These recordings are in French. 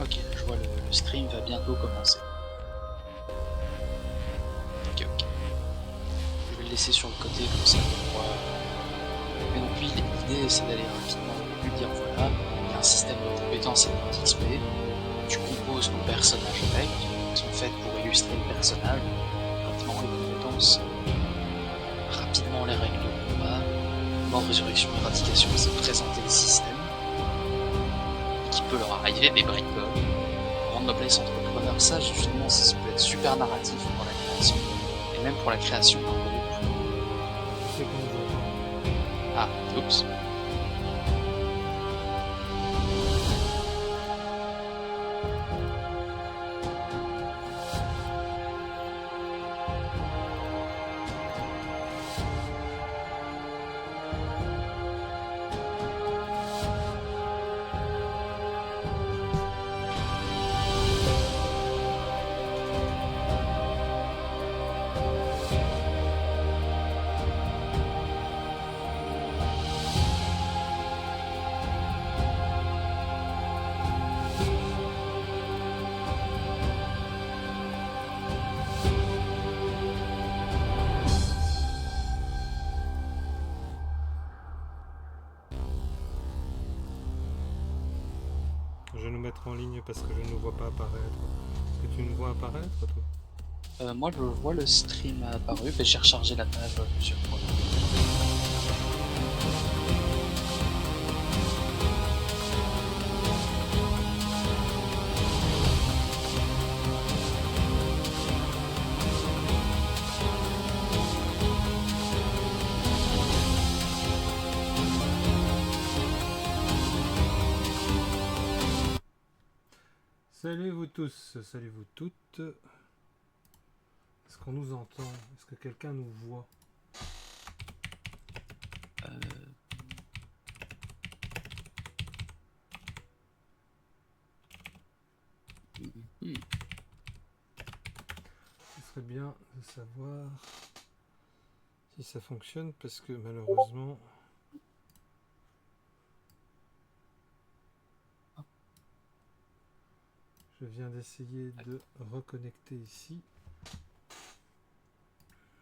Ok, je vois le stream va bientôt commencer. Ok, ok. Je vais le laisser sur le côté comme ça pour moi. Mais donc oui, l'idée c'est d'aller rapidement lui dire voilà, il y a un système de compétences et de XP. Tu composes ton personnage avec, qui sont faites pour illustrer le personnage, rapidement les compétences, rapidement les règles de combat, mort, résurrection, éradication, c'est présenter le système, et qui peut leur arriver des bricoles, grande noblesse, entrepreneur, ça justement ça peut être super narratif pour la création, et même pour la création d'un groupe. C'est qu'on nous entend. Ah, oups. Je vais nous mettre en ligne parce que je ne nous vois pas apparaître. Est-ce que tu nous vois apparaître, toi? Moi je vois le stream apparu, mais j'ai rechargé la page plusieurs fois. Salut vous tous, salut vous toutes. Est-ce qu'on nous entend? Est-ce que quelqu'un nous voit? Ce serait bien de savoir si ça fonctionne parce que malheureusement je viens d'essayer de reconnecter ici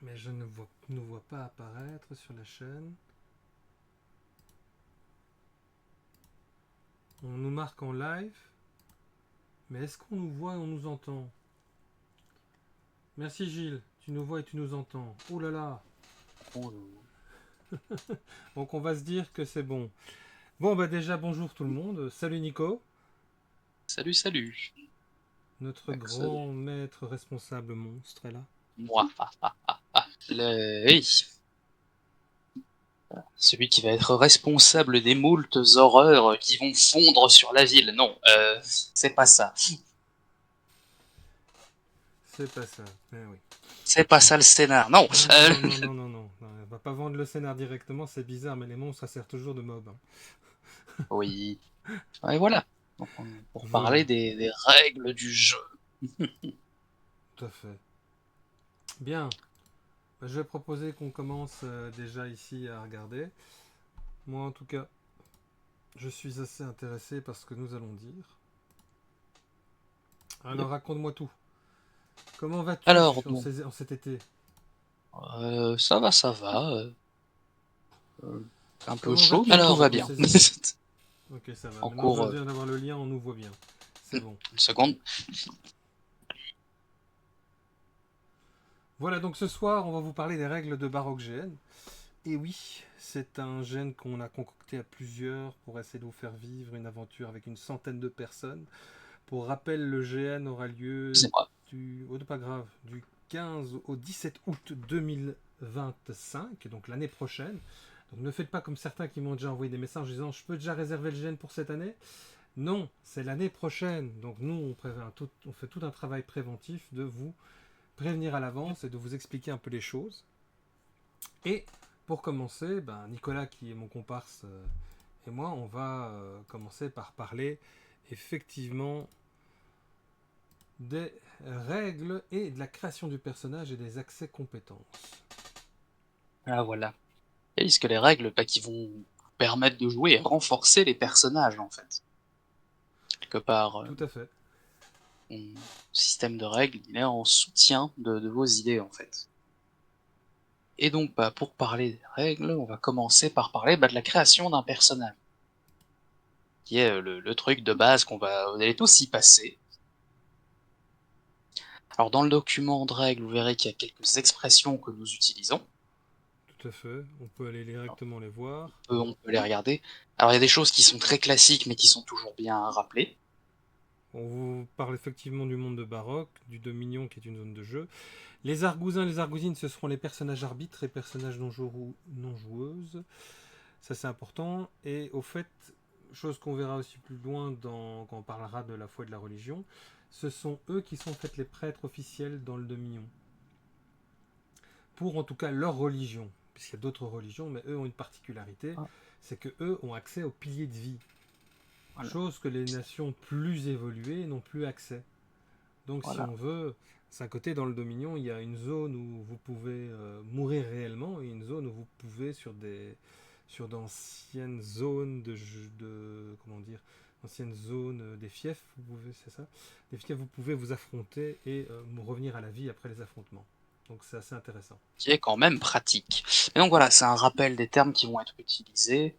mais je ne nous vois pas apparaître sur la chaîne. On nous marque en live, mais est-ce qu'on nous voit et on nous entend? Merci Gilles, tu nous vois et tu nous entends. Oh là là. Donc on va se dire que c'est bon. Bon bah déjà bonjour tout le monde. Salut Nico. Salut, salut. Notre grand maître responsable monstre est là. Moi. Oui. Celui qui va être responsable des moultes horreurs qui vont fondre sur la ville. Non, c'est pas ça. C'est pas ça, mais oui. C'est pas ça le scénar. Non. Non. On va pas vendre le scénar directement, c'est bizarre, mais les monstres ça sert toujours de mob. Hein. Oui. Et voilà. Donc, pour Voilà, parler des règles du jeu. tout à fait. Bien. Bah, je vais proposer qu'on commence déjà ici à regarder. Moi en tout cas, je suis assez intéressé par ce que nous allons dire. Alors raconte-moi tout. Comment vas-tu Alors, en cet été? ça va, ça va. Un peu Comment chaud, vas-tu mais tout va en bien. ces... Ok, ça va. En Maintenant, je cours, viens d'avoir le lien, on nous voit bien. C'est bon. une seconde. Voilà, donc ce soir, on va vous parler des règles de Baroque GN. Et oui, c'est un GN qu'on a concocté à plusieurs pour essayer de vous faire vivre une aventure avec une centaine de personnes. Pour rappel, le GN aura lieu C'est moi. pas grave, du 15 au 17 août 2025, donc l'année prochaine. Donc ne faites pas comme certains qui m'ont déjà envoyé des messages disant je peux déjà réserver le GN pour cette année. Non, c'est l'année prochaine. Donc nous, on fait tout un travail préventif de vous prévenir à l'avance et de vous expliquer un peu les choses. Et pour commencer, Nicolas, qui est mon comparse, et moi, on va commencer par parler effectivement des règles et de la création du personnage et des accès compétences. Ah, voilà. Et ce que les règles qui vont permettre de jouer et renforcer les personnages, en fait. quelque part. Tout à fait. Ton système de règles, il est en soutien de vos idées, en fait. Et donc, bah, pour parler des règles, on va commencer par parler bah, de la création d'un personnage, qui est le truc de base vous allez tous y passer. Alors, dans le document de règles, vous verrez qu'il y a quelques expressions que nous utilisons. Tout à fait. On peut aller directement les voir. On peut les regarder. Alors, il y a des choses qui sont très classiques, mais qui sont toujours bien à rappeler. On vous parle effectivement du monde de Baroque, du Dominion qui est une zone de jeu. Les argousins, les argousines, ce seront les personnages arbitres et personnages non joueuses. Ça c'est important. Et au fait, chose qu'on verra aussi plus loin quand on parlera de la foi et de la religion, ce sont eux qui sont en fait les prêtres officiels dans le Dominion. Pour en tout cas leur religion, puisqu'il y a d'autres religions, mais eux ont une particularité, c'est que eux ont accès aux piliers de vie. Voilà. Chose que les nations plus évoluées n'ont plus accès. Donc voilà. Si on veut, c'est un côté dans le Dominion, il y a une zone où vous pouvez mourir réellement et une zone où vous pouvez sur d'anciennes zones comment dire, anciennes zones des fiefs, c'est ça, des fiefs, vous pouvez vous affronter et revenir à la vie après les affrontements. Donc c'est assez intéressant. Qui est quand même pratique. Et donc voilà, c'est un rappel des termes qui vont être utilisés.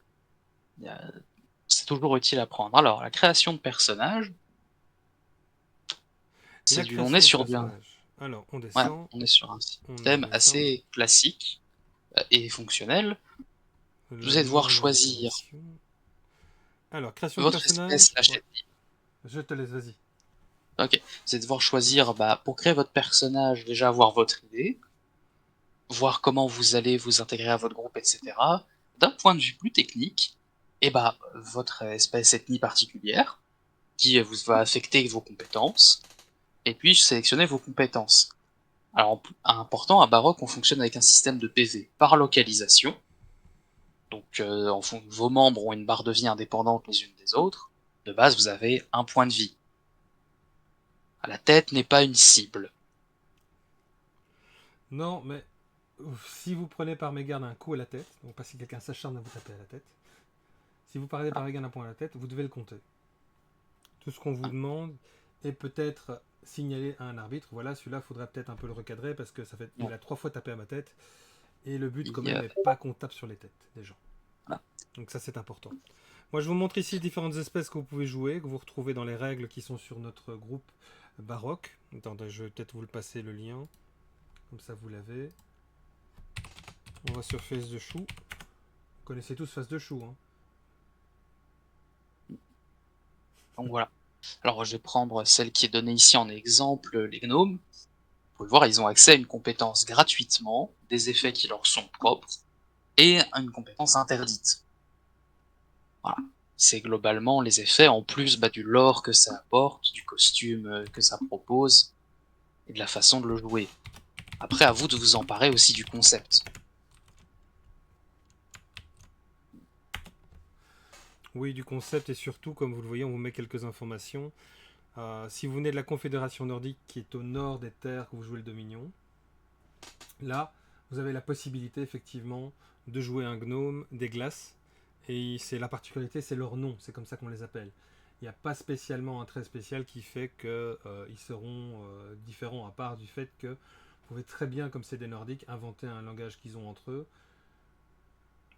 C'est toujours utile à prendre. Alors, la création de personnages. On est sur bien. Alors, on descend. Ouais, on est sur un système assez classique et fonctionnel. Vous allez devoir choisir. Alors, création votre de personnage. Espèce, ouais. Je te laisse, vas-y. Ok. Vous allez devoir choisir, pour créer votre personnage, déjà avoir votre idée, voir comment vous allez vous intégrer à votre groupe, etc. D'un point de vue plus technique, et votre espèce ethnie particulière, qui va affecter vos compétences, et puis sélectionner vos compétences. Alors, important, à Baroque, on fonctionne avec un système de PV par localisation. Donc, vos membres ont une barre de vie indépendante les unes des autres. De base, vous avez un point de vie. La tête n'est pas une cible. Non, mais si vous prenez par mégarde un coup à la tête, donc pas si quelqu'un s'acharne à vous taper à la tête, si vous prenez par mégarde un point à la tête, vous devez le compter. Tout ce qu'on vous demande est peut-être signalé à un arbitre. Voilà, celui-là, il faudrait peut-être un peu le recadrer parce que il a 3 fois tapé à ma tête. Et le but, quand même, n'est pas qu'on tape sur les têtes des gens. Voilà. Donc ça, c'est important. Moi, je vous montre ici différentes espèces que vous pouvez jouer, que vous retrouvez dans les règles qui sont sur notre groupe Baroque. Attendez, je vais peut-être vous le passer le lien. Comme ça, vous l'avez. On va sur Face de Chou. Vous connaissez tous Face de Chou, hein. Donc voilà. Alors je vais prendre celle qui est donnée ici en exemple, les gnomes. Vous pouvez voir, ils ont accès à une compétence gratuitement, des effets qui leur sont propres, et à une compétence interdite. Voilà. C'est globalement les effets, en plus du lore que ça apporte, du costume que ça propose, et de la façon de le jouer. Après, à vous de vous emparer aussi du concept. Oui, du concept, et surtout, comme vous le voyez, on vous met quelques informations. Si vous venez de la Confédération Nordique, qui est au nord des terres que vous jouez le Dominion, là, vous avez la possibilité, effectivement, de jouer un gnome des glaces. Et c'est la particularité, c'est leur nom, c'est comme ça qu'on les appelle. Il n'y a pas spécialement un trait spécial qui fait qu'ils seront différents, à part du fait que vous pouvez très bien, comme c'est des Nordiques, inventer un langage qu'ils ont entre eux.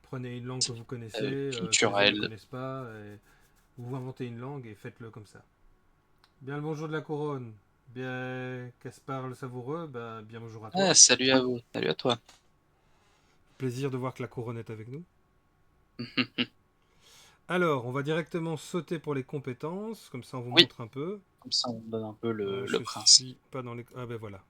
Prenez une langue que vous connaissez, que les autres ne connaissent pas, et vous inventez une langue et faites-le comme ça. Bien le bonjour de la couronne. Bien Caspar le savoureux, bien bonjour à toi. Salut à vous, salut à toi. Plaisir de voir que la couronne est avec nous. Alors, on va directement sauter pour les compétences, comme ça on vous montre un peu. Comme ça on donne un peu le principe. Pas dans les... Ah ben voilà.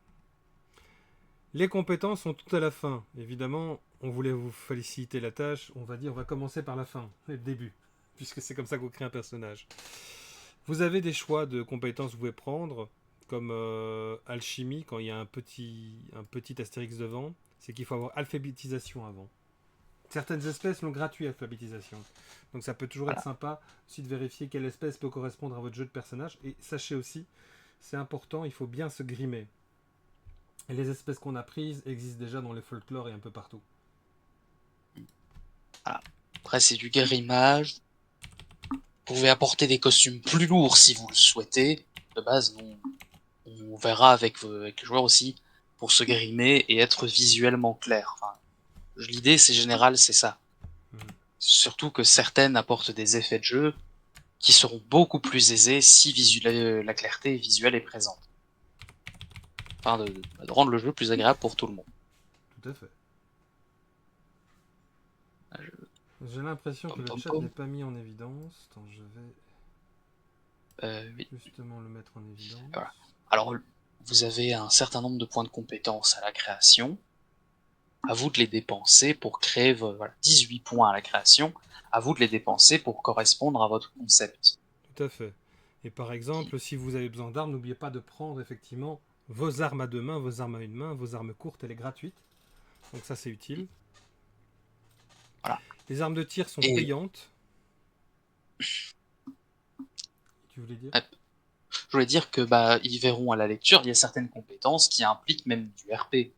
Les compétences sont tout à la fin. Évidemment, on voulait vous faciliter la tâche. On va commencer par la fin, le début, puisque c'est comme ça que vous créez un personnage. Vous avez des choix de compétences que vous pouvez prendre, comme alchimie, quand il y a un petit astérix devant, c'est qu'il faut avoir alphabétisation avant. Certaines espèces l'ont gratuit, alphabétisation. Donc ça peut toujours être sympa aussi de vérifier quelle espèce peut correspondre à votre jeu de personnage. Et sachez aussi, c'est important, il faut bien se grimer. Et les espèces qu'on a prises existent déjà dans les folklores et un peu partout. Voilà. Après c'est du grimage. pouvez apporter des costumes plus lourds si vous le souhaitez. De base, on verra avec les joueurs aussi pour se grimer et être visuellement clair. Enfin, l'idée, c'est général, c'est ça. Mhm. Surtout que certaines apportent des effets de jeu qui seront beaucoup plus aisés si la clarté visuelle est présente. Enfin, de rendre le jeu plus agréable pour tout le monde. Tout à fait. Ah, J'ai l'impression que Pom le pom chat pom. n'est pas mis en évidence. Attends, je vais Oui. justement le mettre en évidence. Voilà. Alors, vous avez un certain nombre de points de compétence à la création. À vous de les dépenser pour créer voilà, 18 points à la création. À vous de les dépenser pour correspondre à votre concept. Tout à fait. Et par exemple, si vous avez besoin d'armes, n'oubliez pas de prendre effectivement vos armes à deux mains, vos armes à une main, vos armes courtes, elle est gratuite. Donc ça c'est utile. Voilà. Les armes de tir sont Et payantes. Tu voulais dire? je voulais dire que ils verront à la lecture, il y a certaines compétences qui impliquent même du RP.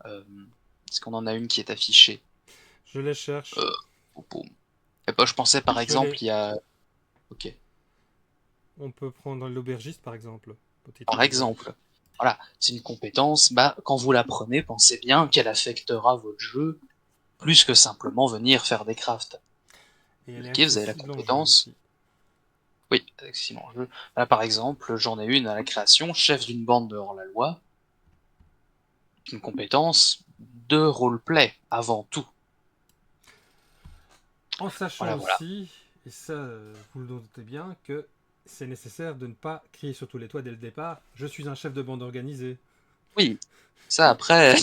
Est-ce qu'on en a une qui est affichée? Je les cherche. euh, Et je pensais par Je exemple, l'ai. il y a. Ok. On peut prendre l'aubergiste par exemple. Potato Par l'auberge. exemple, voilà, c'est une compétence, quand vous la prenez, pensez bien qu'elle affectera votre jeu plus que simplement venir faire des crafts. Et elle est Ok, vous avez la accessible en jeu compétence. aussi. Oui, excellent jeu. Là, par exemple, j'en ai une à la création, chef d'une bande de hors-la-loi, une compétence de roleplay avant tout. En sachant Voilà, voilà. aussi, et ça vous le notez bien, que c'est nécessaire de ne pas crier sur tous les toits dès le départ. Je suis un chef de bande organisée. Oui, ça après,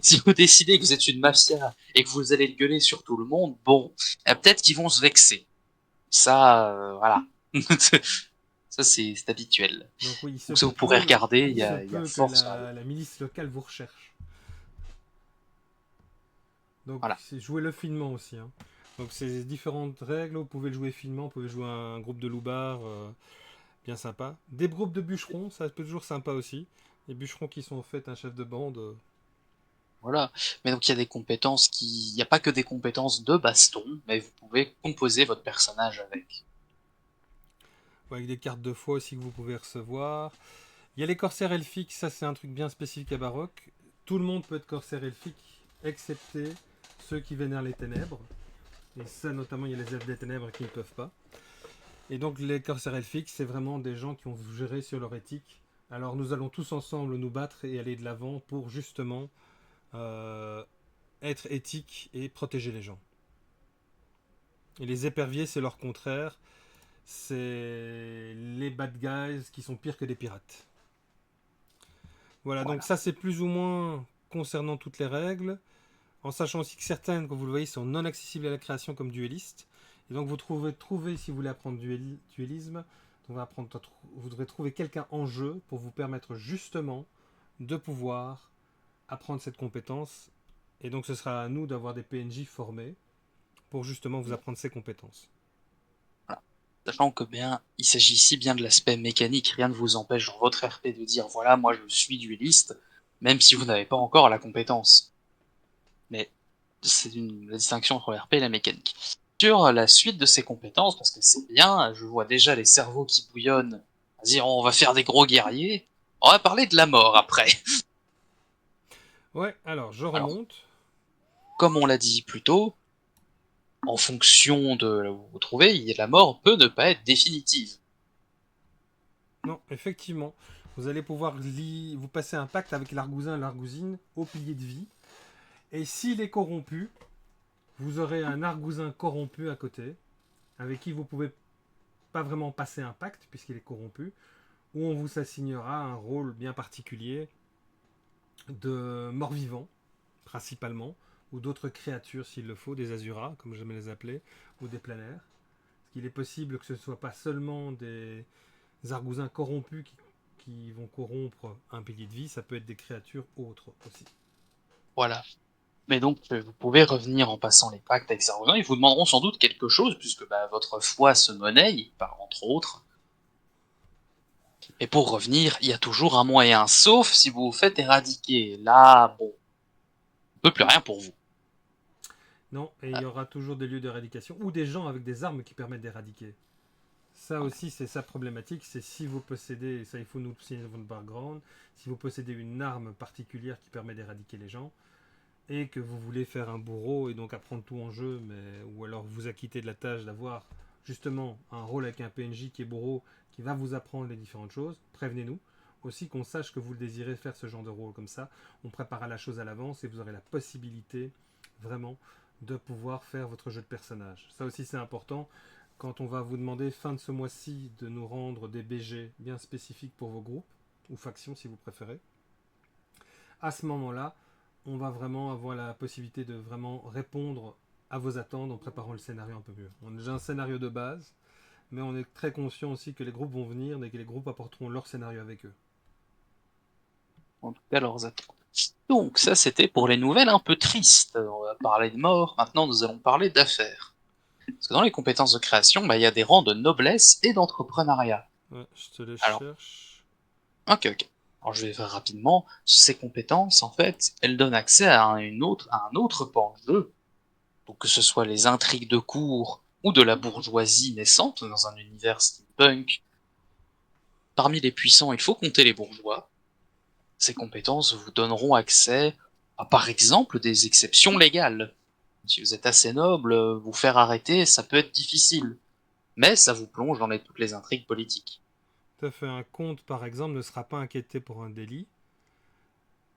si vous décidez que vous êtes une mafia et que vous allez gueuler sur tout le monde, bon, peut-être qu'ils vont se vexer. Ça, voilà. Ça, c'est habituel. Donc oui, Donc ça, vous pourrez regarder, il se il y a peut que force dans la loi. la milice locale vous recherche. Donc Voilà. c'est jouer-le finement aussi, hein. Donc c'est différentes règles, vous pouvez le jouer finement, vous pouvez jouer un groupe de loupards, bien sympa. Des groupes de bûcherons, ça peut être toujours sympa aussi. Les bûcherons qui sont en fait un chef de bande. Voilà. Mais donc, il y a des compétences il n'y a pas que des compétences de baston, mais vous pouvez composer votre personnage avec. Avec des cartes de foi aussi que vous pouvez recevoir. Il y a les corsaires elfiques, ça c'est un truc bien spécifique à Baroque. Tout le monde peut être corsaire elfique, excepté ceux qui vénèrent les ténèbres. Et ça notamment, il y a les elfes des ténèbres qui ne peuvent pas. Et donc les corsaires elfiques, c'est vraiment des gens qui ont géré sur leur éthique. Alors nous allons tous ensemble nous battre et aller de l'avant pour justement euh, être éthique et protéger les gens. Et les éperviers, c'est leur contraire. C'est les bad guys qui sont pires que des pirates. Voilà, donc Voilà. ça c'est plus ou moins concernant toutes les règles, en sachant aussi que certaines, comme vous le voyez, sont non accessibles à la création comme duellistes. Et donc vous trouver si vous voulez apprendre duellisme, vous devrez trouver quelqu'un en jeu pour vous permettre justement de pouvoir apprendre cette compétence. Et donc ce sera à nous d'avoir des PNJ formés pour justement vous apprendre ces compétences. Voilà. Sachant que il s'agit ici bien de l'aspect mécanique, rien ne vous empêche dans votre RP de dire voilà, moi je suis dueliste, même si vous n'avez pas encore la compétence. Mais c'est la distinction entre le RP et la mécanique. Sur la suite de ces compétences, parce que c'est bien, je vois déjà les cerveaux qui bouillonnent, à dire on va faire des gros guerriers, on va parler de la mort après. Ouais, alors je Alors, remonte. comme on l'a dit plus tôt, en fonction de là où vous vous trouvez, la mort peut ne pas être définitive. Non, effectivement, vous allez pouvoir vous passer un pacte avec l'argousin et l'argousine au pilier de vie. Et s'il est corrompu, vous aurez un argousin corrompu à côté, avec qui vous pouvez pas vraiment passer un pacte, puisqu'il est corrompu, où on vous assignera un rôle bien particulier de mort-vivant, principalement, ou d'autres créatures s'il le faut, des azuras, comme j'aime les appeler, ou des planaires. Parce qu'il est possible que ce ne soit pas seulement des argousins corrompus qui vont corrompre un pilier de vie, ça peut être des créatures autres aussi. Voilà. Mais donc, vous pouvez revenir en passant les pactes avec Saruman. Ils vous demanderont sans doute quelque chose, puisque votre foi se monnaie, entre autres. Et pour revenir, il y a toujours un moyen, sauf si vous vous faites éradiquer. Là, bon, on peut plus rien pour vous. Non, et il y aura toujours des lieux d'éradication, ou des gens avec des armes qui permettent d'éradiquer. Ça aussi, c'est sa problématique, c'est si vous possédez, et ça il faut nous le signer dans votre background, si vous possédez une arme particulière qui permet d'éradiquer les gens, et que vous voulez faire un bourreau et donc apprendre tout en jeu, ou alors vous acquitter de la tâche d'avoir justement un rôle avec un PNJ qui est bourreau, qui va vous apprendre les différentes choses, prévenez-nous. Aussi qu'on sache que vous le désirez faire ce genre de rôle comme ça, on préparera la chose à l'avance et vous aurez la possibilité vraiment de pouvoir faire votre jeu de personnage. Ça aussi c'est important. Quand on va vous demander fin de ce mois-ci de nous rendre des BG bien spécifiques pour vos groupes, ou factions si vous préférez, à ce moment-là, on va vraiment avoir la possibilité de vraiment répondre à vos attentes en préparant le scénario un peu mieux. On a déjà un scénario de base, mais on est très conscient aussi que les groupes vont venir et que les groupes apporteront leur scénario avec eux. En tout cas, leurs attentes. Donc, ça, c'était pour les nouvelles un peu tristes. On va parler de mort, maintenant nous allons parler d'affaires. Parce que dans les compétences de création, il y a des rangs de noblesse et d'entrepreneuriat. Ouais, je te les Alors, cherche. ok. Alors, je vais faire rapidement. Ces compétences, en fait, elles donnent accès à un autre pan de jeu. Donc, que ce soit les intrigues de cour ou de la bourgeoisie naissante dans un univers steampunk. Parmi les puissants, il faut compter les bourgeois. Ces compétences vous donneront accès à, par exemple, des exceptions légales. Si vous êtes assez noble, vous faire arrêter, ça peut être difficile. Mais ça vous plonge dans toutes les intrigues politiques. Tout à fait, un comte par exemple ne sera pas inquiété pour un délit,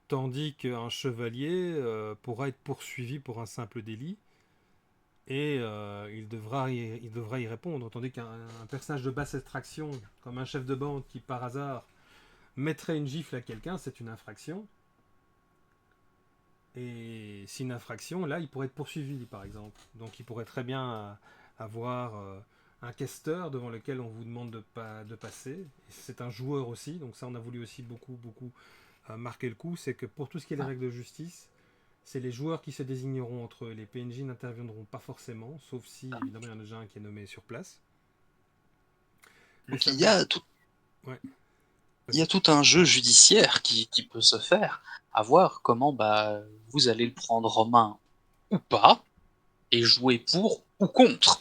tandis qu'un chevalier pourra être poursuivi pour un simple délit, et il devra y répondre, tandis qu'un personnage de basse extraction, comme un chef de bande qui par hasard mettrait une gifle à quelqu'un, c'est une infraction. Et c'est une infraction, là, il pourrait être poursuivi, par exemple. Donc il pourrait très bien avoir un questeur devant lequel on vous demande de passer. C'est un joueur aussi, donc ça on a voulu aussi beaucoup marquer le coup, c'est que pour tout ce qui est les règles de justice, c'est les joueurs qui se désigneront entre eux. Les PNJ n'interviendront pas forcément, sauf si évidemment il y en a déjà un qui est nommé sur place. Donc ça il y vous... a tout, Ouais. il y a tout un jeu judiciaire qui peut se faire, à voir comment vous allez le prendre en main ou pas, et jouer pour ou contre.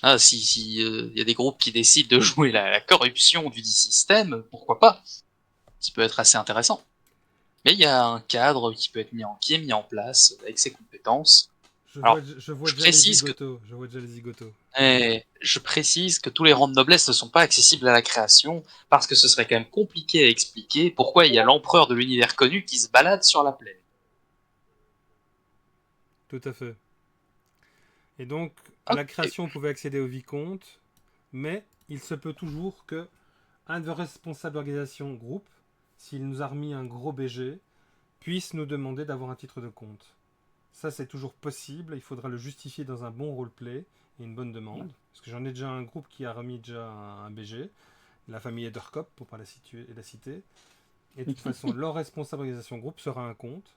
Ah, si y a des groupes qui décident de jouer la corruption du système, pourquoi pas? Ça peut être assez intéressant. Mais il y a un cadre qui est mis en place avec ses compétences. Alors, Je vois je déjà les précise que zigotos. Je vois déjà les zigotos. je précise que tous les rangs de noblesse ne sont pas accessibles à la création, parce que ce serait quand même compliqué à expliquer pourquoi il y a l'empereur de l'univers connu qui se balade sur la plaine. Tout à fait. Et donc, à la Ok. création, on pouvait accéder au vicomte, mais il se peut toujours que un de vos responsables d'organisation groupe, s'il nous a remis un gros BG, puisse nous demander d'avoir un titre de comte. Ça, c'est toujours possible. Il faudra le justifier dans un bon roleplay et une bonne demande. Parce que j'en ai déjà un groupe qui a remis déjà un BG, la famille Ederkop, pour pas la citer. Et de toute façon, leur responsable d'organisation groupe sera un comte.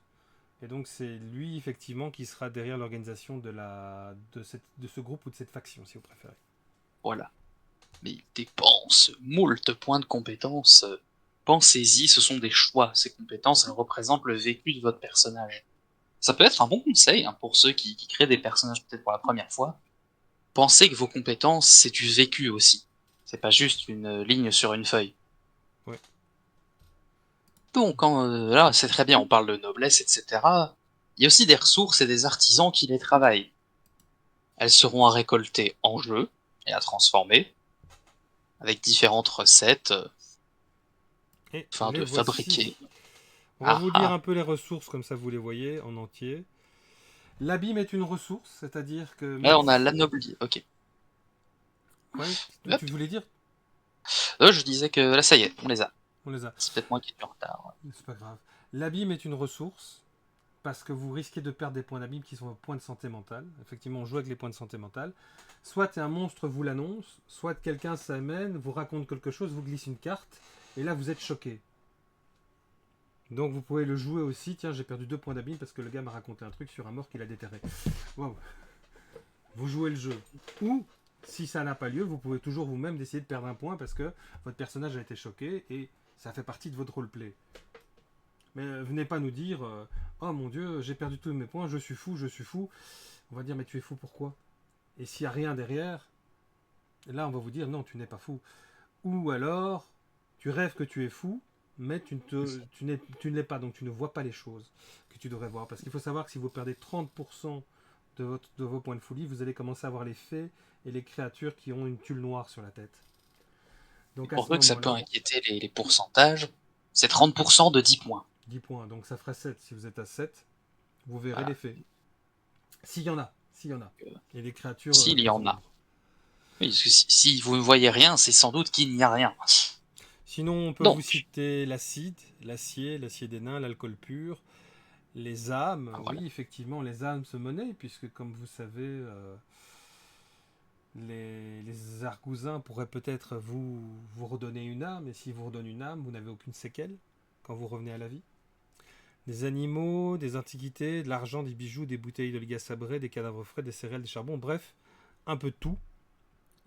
Et donc c'est lui effectivement qui sera derrière l'organisation de ce groupe ou de cette faction, si vous préférez. Voilà. Mais il dépense moult points de compétences. Pensez-y, ce sont des choix. Ces compétences, elles représentent le vécu de votre personnage. Ça peut être un bon conseil pour ceux qui créent des personnages peut-être pour la première fois. Pensez que vos compétences, c'est du vécu aussi. C'est pas juste une ligne sur une feuille. Ouais. Donc là, c'est très bien, on parle de noblesse, etc. Il y a aussi des ressources et des artisans qui les travaillent. Elles seront à récolter en jeu et à transformer, avec différentes recettes, Et afin les de voici. fabriquer. On va Ah vous lire ah. un peu les ressources comme ça vous les voyez en entier. L'abîme est une ressource, c'est-à-dire que Là, même on a si... l'anobli. Ok. Ouais, Hop. tu voulais dire? Je disais que là, ça y est, on les a. On les a. C'est peut-être moi qui suis en retard. C'est pas grave. L'abîme est une ressource parce que vous risquez de perdre des points d'abîme qui sont vos points de santé mentale. Effectivement, on joue avec les points de santé mentale. Soit un monstre vous l'annonce, soit quelqu'un s'amène, vous raconte quelque chose, vous glisse une carte, et là vous êtes choqué. Donc vous pouvez le jouer aussi. Tiens, j'ai perdu 2 points d'abîme parce que le gars m'a raconté un truc sur un mort qu'il a déterré. Waouh. Vous jouez le jeu. Ou, si ça n'a pas lieu, vous pouvez toujours vous-même décider de perdre un point parce que votre personnage a été choqué et ça fait partie de votre roleplay. Mais venez pas nous dire oh mon dieu, j'ai perdu tous mes points, je suis fou, je suis fou. On va dire mais tu es fou pourquoi? Et s'il n'y a rien derrière, Et là, on va vous dire non, tu n'es pas fou. Ou alors, tu rêves que tu es fou, mais tu ne l'es pas, donc tu ne vois pas les choses que tu devrais voir. Parce qu'il faut savoir que si vous perdez 30% de vos points de folie, vous allez commencer à voir les fées et les créatures qui ont une tulle noire sur la tête. Et Donc à pour ce peu que ça peut moment-là, inquiéter les pourcentages, c'est 30% de 10 points. 10 points, donc ça ferait 7. Si vous êtes à 7, vous verrez les Voilà. fées. S'il y en a, s'il y en a. Euh, Et les créatures S'il y très en a. sombres. Oui, parce que si vous ne voyez rien, c'est sans doute qu'il n'y a rien. Sinon, on peut vous Donc, citer l'acide, l'acier des nains, l'alcool pur, les âmes. voilà. Oui, effectivement, les âmes se monnaient, puisque comme vous savez, les argousins pourraient peut-être vous redonner une âme, et si vous redonnent une âme, vous n'avez aucune séquelle quand vous revenez à la vie. Des animaux, des antiquités, de l'argent, des bijoux, des bouteilles de ligas sabrées, des cadavres frais, des céréales, des charbons, bref, un peu de tout.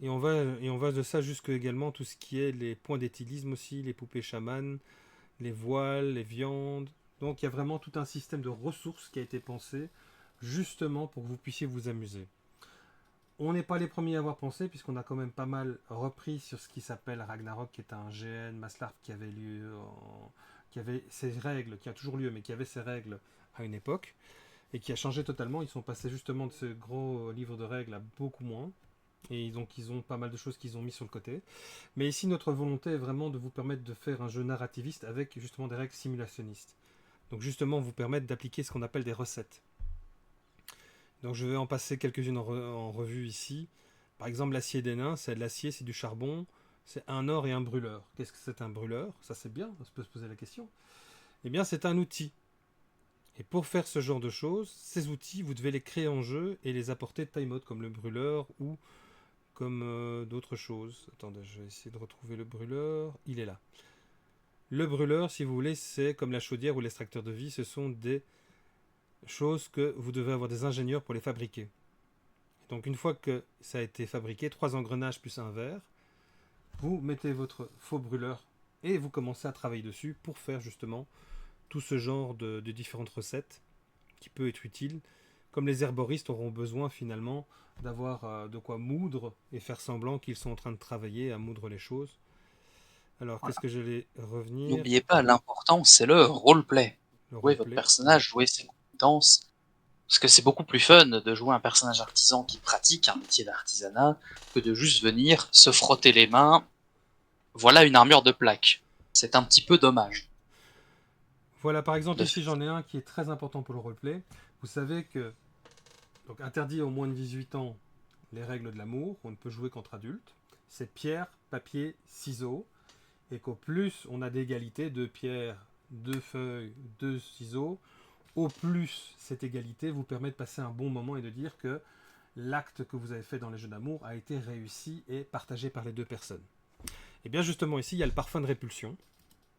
Et on va de ça jusque également tout ce qui est les points d'éthylisme aussi, les poupées chamanes, les voiles, les viandes. Donc il y a vraiment tout un système de ressources qui a été pensé justement pour que vous puissiez vous amuser. On n'est pas les premiers à avoir pensé, puisqu'on a quand même pas mal repris sur ce qui s'appelle Ragnarok, qui est un GN Maslarp qui avait lieu qui avait ses règles, qui a toujours lieu, mais qui avait ses règles à une époque, et qui a changé totalement. Ils sont passés justement de ce gros livre de règles à beaucoup moins. Et donc ils ont pas mal de choses qu'ils ont mis sur le côté. Mais ici, notre volonté est vraiment de vous permettre de faire un jeu narrativiste avec justement des règles simulationnistes. Donc justement, vous permettre d'appliquer ce qu'on appelle des recettes. Donc je vais en passer quelques-unes en revue ici. Par exemple, l'acier des nains, c'est de l'acier, c'est du charbon, c'est un or et un brûleur. Qu'est-ce que c'est un brûleur? Ça c'est bien, on peut se poser la question. Eh bien, c'est un outil. Et pour faire ce genre de choses, ces outils, vous devez les créer en jeu et les apporter de taille mode, comme le brûleur ou comme d'autres choses. Attendez, je vais essayer de retrouver le brûleur. Il est là. Le brûleur, si vous voulez, c'est comme la chaudière ou l'extracteur de vie, ce sont des choses que vous devez avoir des ingénieurs pour les fabriquer. Donc une fois que ça a été fabriqué, 3 engrenages plus un verre, vous mettez votre faux brûleur et vous commencez à travailler dessus pour faire justement tout ce genre de différentes recettes qui peut être utile. Comme les herboristes auront besoin finalement d'avoir de quoi moudre et faire semblant qu'ils sont en train de travailler à moudre les choses. Alors Voilà. qu'est-ce que j'allais revenir? N'oubliez pas, l'important, c'est le roleplay. Le Jouer votre roleplay. personnage, jouer ses compétences. Parce que c'est beaucoup plus fun de jouer un personnage artisan qui pratique un métier d'artisanat que de juste venir se frotter les mains. Voilà une armure de plaque. C'est un petit peu dommage Voilà, par exemple, de ici faire ça. j'en ai un qui est très important pour le roleplay. Vous savez que, donc interdit aux moins de 18 ans les règles de l'amour, on ne peut jouer qu'entre adultes. C'est pierre, papier, ciseaux. Et qu'au plus on a d'égalité, deux pierres, deux feuilles, deux ciseaux, au plus cette égalité vous permet de passer un bon moment et de dire que l'acte que vous avez fait dans les jeux d'amour a été réussi et partagé par les deux personnes. Et bien justement ici, il y a le parfum de répulsion.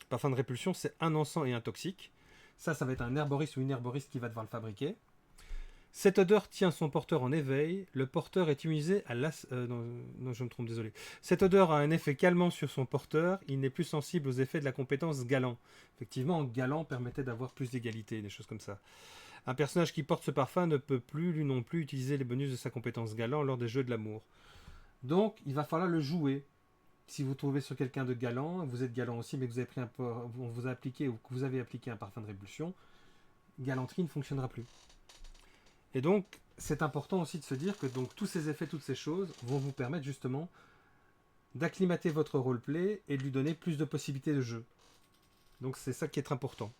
Le parfum de répulsion, c'est un encens et un toxique. Ça va être un herboriste ou une herboriste qui va devoir le fabriquer. Cette odeur tient son porteur en éveil. Le porteur est immunisé à non, je me trompe, désolé. Cette odeur a un effet calmant sur son porteur. Il n'est plus sensible aux effets de la compétence galant. Effectivement, galant permettait d'avoir plus d'égalité, des choses comme ça. Un personnage qui porte ce parfum ne peut plus, lui non plus, utiliser les bonus de sa compétence galant lors des jeux de l'amour. Donc, il va falloir le jouer. Si vous trouvez sur quelqu'un de galant, vous êtes galant aussi, mais que vous avez pris on vous a appliqué ou que vous avez appliqué un parfum de répulsion, galanterie ne fonctionnera plus. Et donc, c'est important aussi de se dire que donc tous ces effets, toutes ces choses vont vous permettre justement d'acclimater votre roleplay et de lui donner plus de possibilités de jeu. Donc c'est ça qui est important.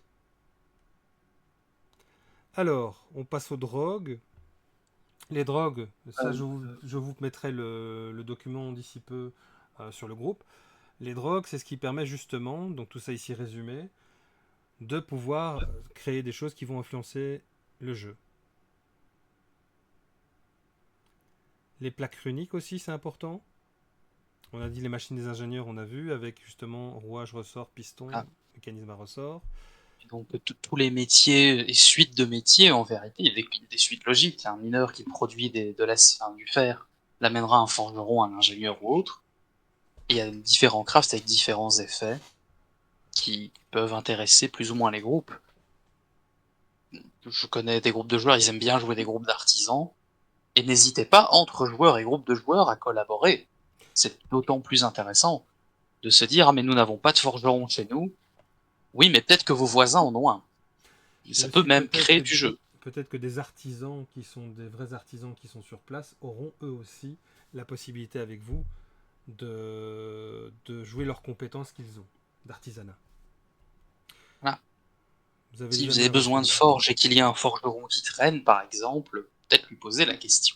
Alors, on passe aux drogues. Les drogues, ça je vous mettrai le document d'ici peu sur le groupe. Les drogues, c'est ce qui permet justement, donc tout ça ici résumé, de pouvoir créer des choses qui vont influencer le jeu. Les plaques runiques aussi, c'est important. On a dit les machines des ingénieurs, on a vu, avec justement rouage, ressort, piston, Ah. mécanisme à ressort. Et donc tous les métiers et suites de métiers, en vérité, il y a des suites logiques. Un mineur qui produit du fer l'amènera à un forgeron, un ingénieur ou autre. Et il y a différents crafts avec différents effets qui peuvent intéresser plus ou moins les groupes. Je connais des groupes de joueurs, ils aiment bien jouer des groupes d'artisans. Et n'hésitez pas, entre joueurs et groupes de joueurs, à collaborer. c'est d'autant plus intéressant de se dire, ah mais nous n'avons pas de forgeron chez nous. Oui, mais peut-être que vos voisins en ont un. Et Et ça peut aussi même créer du jeu. peut-être que des artisans qui sont des vrais artisans qui sont sur place auront eux aussi la possibilité avec vous de jouer leurs compétences qu'ils ont d'artisanat. Voilà. Vous avez Si des vous avez besoin de améliorations. forge et qu'il y a un forgeron qui traîne, par exemple, peut-être lui poser la question.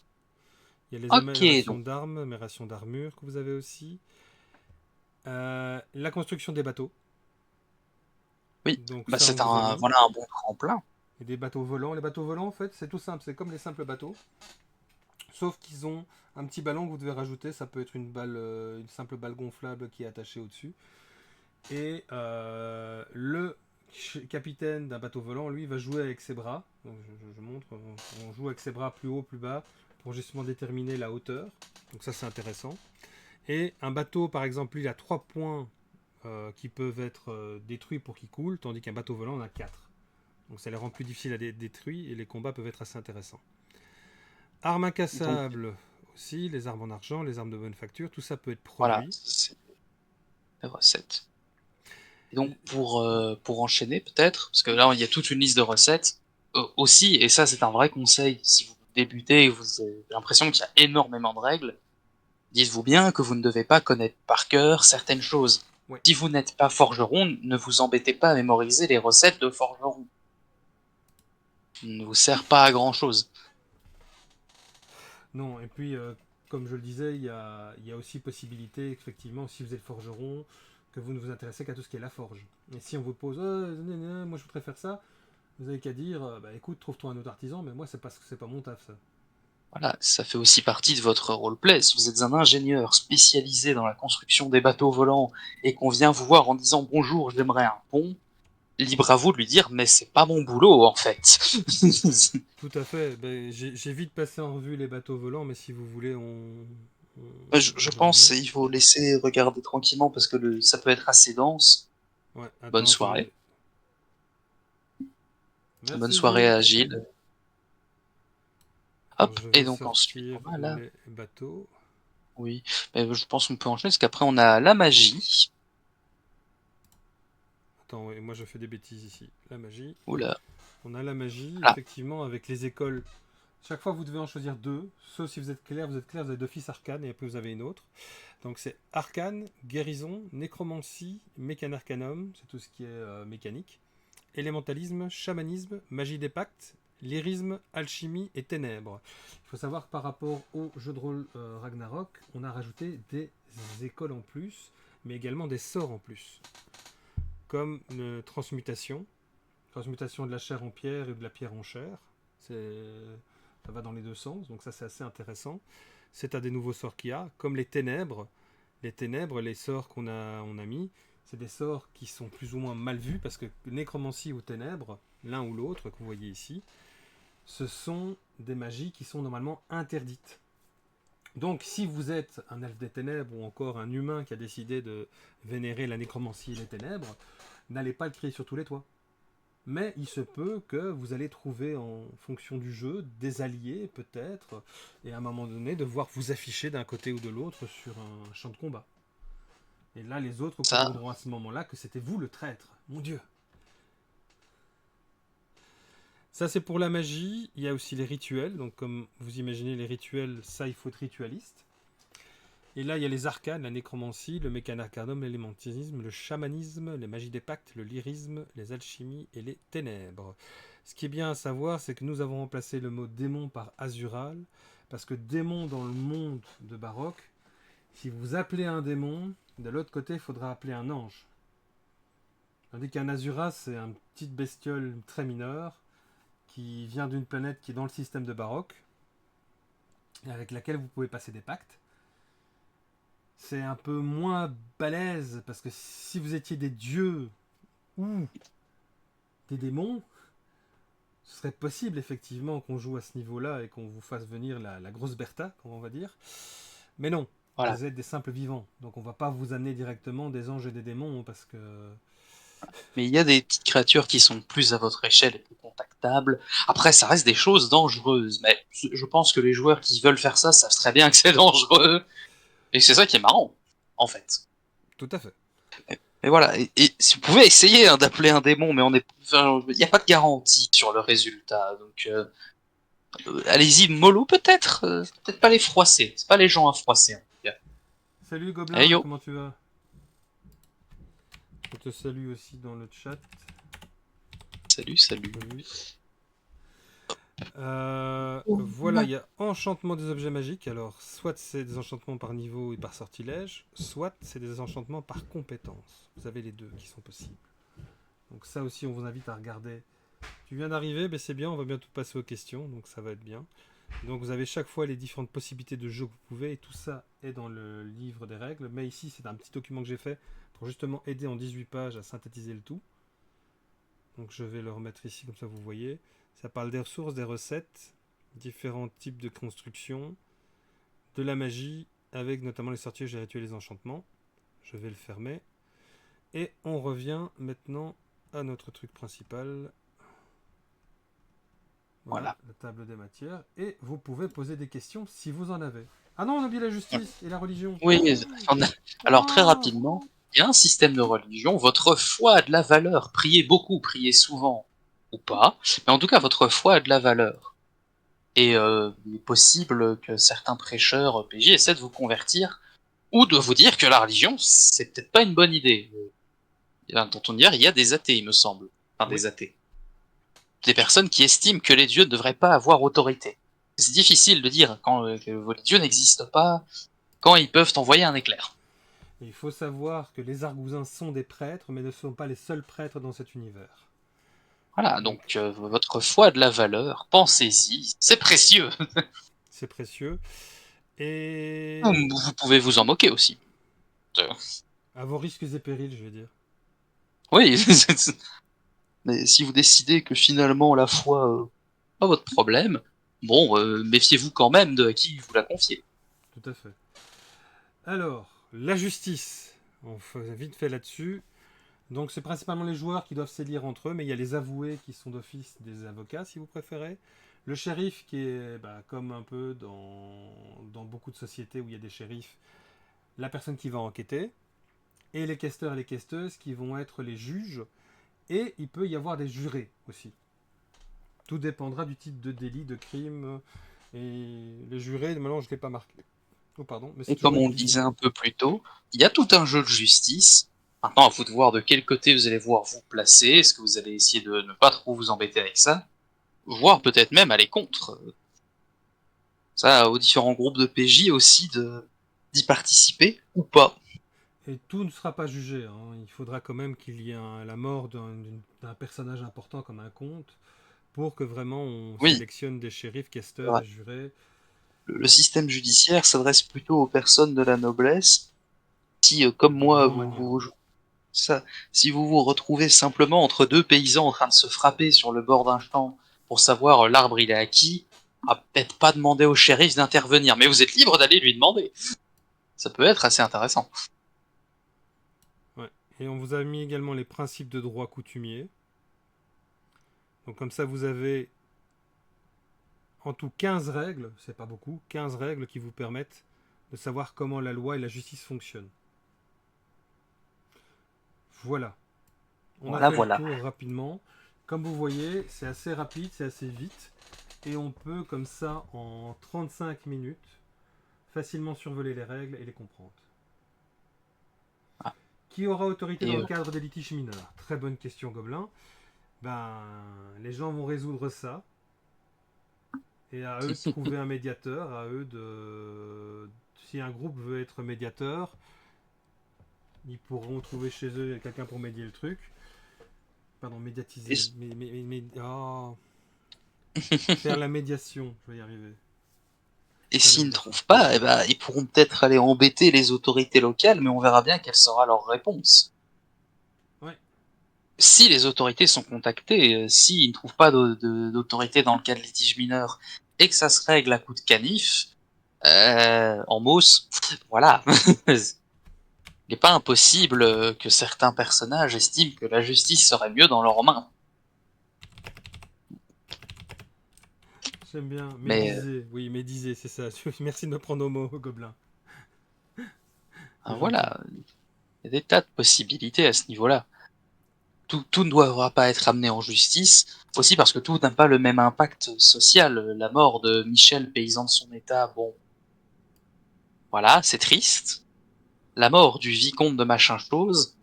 Il y a les Ok, améliorations donc d'armes, améliorations d'armure que vous avez aussi. La construction des bateaux. oui, Donc bah ça, on c'est vous a un mis. voilà un bon tremplin. Et des bateaux volants. Les bateaux volants, en fait, c'est tout simple. C'est comme les simples bateaux. Sauf qu'ils ont un petit ballon que vous devez rajouter. Ça peut être une balle, une simple balle gonflable qui est attachée au-dessus. Et le capitaine d'un bateau volant, lui, va jouer avec ses bras. Donc, je montre. On joue avec ses bras plus haut, plus bas, pour justement déterminer la hauteur. Donc ça, c'est intéressant. Et un bateau, par exemple, lui, il a 3 points qui peuvent être détruits pour qu'il coule, tandis qu'un bateau volant en a 4. Donc ça les rend plus difficiles à détruire et les combats peuvent être assez intéressants. Armes Donc incassables aussi, les armes en argent, les armes de bonne facture, tout ça peut être voilà, produit. c'est la recette. Et donc pour enchaîner peut-être, parce que là il y a toute une liste de recettes aussi, et ça c'est un vrai conseil, si vous débutez et vous avez l'impression qu'il y a énormément de règles, dites-vous bien que vous ne devez pas connaître par cœur certaines choses. Ouais. Si vous n'êtes pas forgeron, ne vous embêtez pas à mémoriser les recettes de forgeron. Ça ne vous sert pas à grand chose. Non, et puis, comme je le disais, il y a aussi possibilité, effectivement, si vous êtes forgeron, que vous ne vous intéressez qu'à tout ce qui est la forge. Et si on vous pose, moi je voudrais faire ça, vous avez qu'à dire, bah écoute, trouve-toi un autre artisan, mais moi c'est pas mon taf ça. Voilà, ça fait aussi partie de votre roleplay. Si vous êtes un ingénieur spécialisé dans la construction des bateaux volants et qu'on vient vous voir en disant bonjour, j'aimerais un pont, libre à vous de lui dire mais c'est pas mon boulot en fait. Tout à fait. Ben, j'ai vite passé en revue les bateaux volants, mais si vous voulez, Je on va revenir. pense qu'il faut laisser regarder tranquillement parce que ça peut être assez dense. Ouais, Bonne attends, soirée. Bonne Merci soirée Gilles. à Gilles. Alors, Hop, je et vais donc ensuite sortir on a là. les bateaux. Oui, mais je pense qu'on peut enchaîner parce qu'après on a la magie. Attends, ouais, moi je fais des bêtises ici. La magie. Oula. On a la magie, Ah, effectivement, avec les écoles. Chaque fois, vous devez en choisir deux. Sauf si vous êtes clair, vous avez d'office arcane et après vous avez une autre. Donc c'est arcane, guérison, nécromancie, mécanarcanum, c'est tout ce qui est mécanique. Élémentalisme, chamanisme, magie des pactes, lyrisme, alchimie et ténèbres. Il faut savoir que par rapport au jeu de rôle Ragnarok, on a rajouté des écoles en plus, mais également des sorts en plus. Comme une transmutation, transmutation de la chair en pierre et de la pierre en chair. Ça va dans les deux sens, donc ça c'est assez intéressant. C'est un des nouveaux sorts qu'il y a, comme les ténèbres. Les ténèbres, les sorts on a mis, c'est des sorts qui sont plus ou moins mal vus, parce que nécromancie ou ténèbres, l'un ou l'autre que vous voyez ici, ce sont des magies qui sont normalement interdites. Donc si vous êtes un elfe des ténèbres ou encore un humain qui a décidé de vénérer la nécromancie et les ténèbres, n'allez pas le crier sur tous les toits. Mais il se peut que vous allez trouver en fonction du jeu des alliés peut-être, et à un moment donné devoir vous afficher d'un côté ou de l'autre sur un champ de combat. Et là les autres ça, comprendront à ce moment-là que c'était vous le traître. Mon Dieu. Ça c'est pour la magie, il y a aussi les rituels, donc comme vous imaginez les rituels, ça il faut être ritualiste. Et là il y a les arcanes, la nécromancie, le mécanarcanum, l'élémentisme, le chamanisme, les magies des pactes, le lyrisme, les alchimies et les ténèbres. Ce qui est bien à savoir, c'est que nous avons remplacé le mot démon par azural, parce que démon dans le monde de Baroque, si vous appelez un démon, de l'autre côté il faudra appeler un ange. Tandis qu'un Azura, c'est une petite bestiole très mineure qui vient d'une planète qui est dans le système de Baroque, et avec laquelle vous pouvez passer des pactes. C'est un peu moins balèze, parce que si vous étiez des dieux ou des démons, ce serait possible effectivement qu'on joue à ce niveau-là et qu'on vous fasse venir la grosse Bertha, comme on va dire. Mais non, voilà. vous êtes des simples vivants, donc on va pas vous amener directement des anges et des démons, parce que... Mais il y a des petites créatures qui sont plus à votre échelle et plus contactables. Après, ça reste des choses dangereuses. Mais je pense que les joueurs qui veulent faire ça savent très bien que c'est dangereux. Et c'est ça qui est marrant, en fait. Tout à fait. Et voilà, et si vous pouvez essayer hein, d'appeler un démon, mais il n'y a pas de garantie sur le résultat, donc allez-y mollo peut-être, peut-être pas les froisser, c'est pas les gens à froisser en tout cas. Salut Hey Gobelin, yo, comment tu vas? Je te salue aussi dans le chat. salut, salut. Oui. Voilà, il y a enchantement des objets magiques. Alors, soit c'est des enchantements par niveau et par sortilège, soit c'est des enchantements par compétence. Vous avez les deux qui sont possibles. Donc ça aussi, on vous invite à regarder. Tu viens d'arriver, ben c'est bien, on va bientôt passer aux questions, donc ça va être bien. Donc vous avez chaque fois les différentes possibilités de jeu que vous pouvez, et tout ça est dans le livre des règles. Mais ici, c'est un petit document que j'ai fait pour justement aider en 18 pages à synthétiser le tout. Donc je vais le remettre ici, comme ça vous voyez. Ça parle des ressources, des recettes, différents types de construction, de la magie, avec notamment les sortilèges, les rituels et les enchantements. Je vais le fermer. Et on revient maintenant à notre truc principal. Voilà, Voilà. la table des matières. Et vous pouvez poser des questions si vous en avez. Ah non, on a oublié la justice et la religion. Oui, alors très Oh. rapidement, il y a un système de religion, votre foi a de la valeur, priez beaucoup, priez souvent, ou pas, mais en tout cas votre foi a de la valeur. Et il est possible que certains prêcheurs PJ essaient de vous convertir, ou de vous dire que la religion, c'est peut-être pas une bonne idée. Dans ton univers, il y a des athées, il me semble. Enfin, Oui, des athées. Des personnes qui estiment que les dieux ne devraient pas avoir autorité. C'est difficile de dire quand que les dieux n'existent pas, quand ils peuvent envoyer un éclair. il faut savoir que les argousins sont des prêtres, mais ne sont pas les seuls prêtres dans cet univers. Voilà, Donc, donc votre foi a de la valeur, pensez-y, c'est précieux. c'est précieux. Et Vous pouvez vous en moquer aussi. Euh, à vos risques et périls, je vais dire. Oui, mais si vous décidez que finalement la foi pas votre problème, bon, méfiez-vous quand même de à qui vous la confiez. Tout à fait. Alors, la justice. On fait vite fait là-dessus. Donc, c'est principalement les joueurs qui doivent s'élire entre eux, mais il y a les avoués qui sont d'office des avocats, si vous préférez. Le shérif, qui est comme un peu dans beaucoup de sociétés où il y a des shérifs, la personne qui va enquêter. Et les questeurs et les questeuses qui vont être les juges. Et il peut y avoir des jurés aussi. Tout dépendra du type de délit, de crime. Et les jurés, maintenant je ne l'ai pas marqué. Oh pardon, mais c'est Et toujours comme on le utilisé. disait un peu plus tôt, il y a tout un jeu de justice. Maintenant, à vous de voir de quel côté vous allez voir vous placer. Est-ce que vous allez essayer de ne pas trop vous embêter avec ça, voire peut-être même aller contre. Ça, aux différents groupes de PJ aussi d'y participer ou pas. Et tout ne sera pas jugé, hein. Il faudra quand même qu'il y ait la mort d'un personnage important comme un comte pour que vraiment on Oui, sélectionne des shérifs, c'est questeurs vrai. et jurés. Le Donc, système judiciaire s'adresse plutôt aux personnes de la noblesse. Si, comme des moi, grands maniants. ça, si vous vous retrouvez simplement entre deux paysans en train de se frapper sur le bord d'un champ pour savoir l'arbre il est à qui, peut-être pas demander au shérif d'intervenir, mais vous êtes libre d'aller lui demander. Ça peut être assez intéressant. Ouais. Et on vous a mis également les principes de droit coutumier. Donc comme ça vous avez en tout 15 règles, c'est pas beaucoup, 15 règles qui vous permettent de savoir comment la loi et la justice fonctionnent. Voilà. On a Voilà, fait le voilà. tour rapidement. Comme vous voyez, c'est assez rapide, c'est assez vite. Et on peut, comme ça, en 35 minutes, facilement survoler les règles et les comprendre. Ah. Qui aura autorité Et dans le cadre des litiges mineurs? Très bonne question, Gobelin. Ben, les gens vont résoudre ça. Et à eux de trouver un médiateur, à eux de... Si un groupe veut être médiateur, ils pourront trouver chez eux quelqu'un pour médier le truc. Pardon, et, médiatiser. Oh. Faire la médiation, je vais y arriver. et Faire la s'ils ne médiation. trouvent pas, eh ben, ils pourront peut-être aller embêter les autorités locales, mais on verra bien quelle sera leur réponse. Ouais. Si les autorités sont contactées, s'ils ne trouvent pas d'autorité dans le cas de litige mineur et que ça se règle à coup de canif, en mousse, voilà. Il n'est pas impossible que certains personnages estiment que la justice serait mieux dans leurs mains. J'aime bien. Mais Médiser. Oui, médiser, c'est ça. Merci de me prendre au mot, Gobelin. C'est gentil. Voilà, il y a des tas de possibilités à ce niveau-là. Tout ne devra pas être amené en justice, aussi parce que tout n'a pas le même impact social. La mort de Michel, paysan de son état, bon, voilà, c'est triste. La mort du vicomte de machin chose,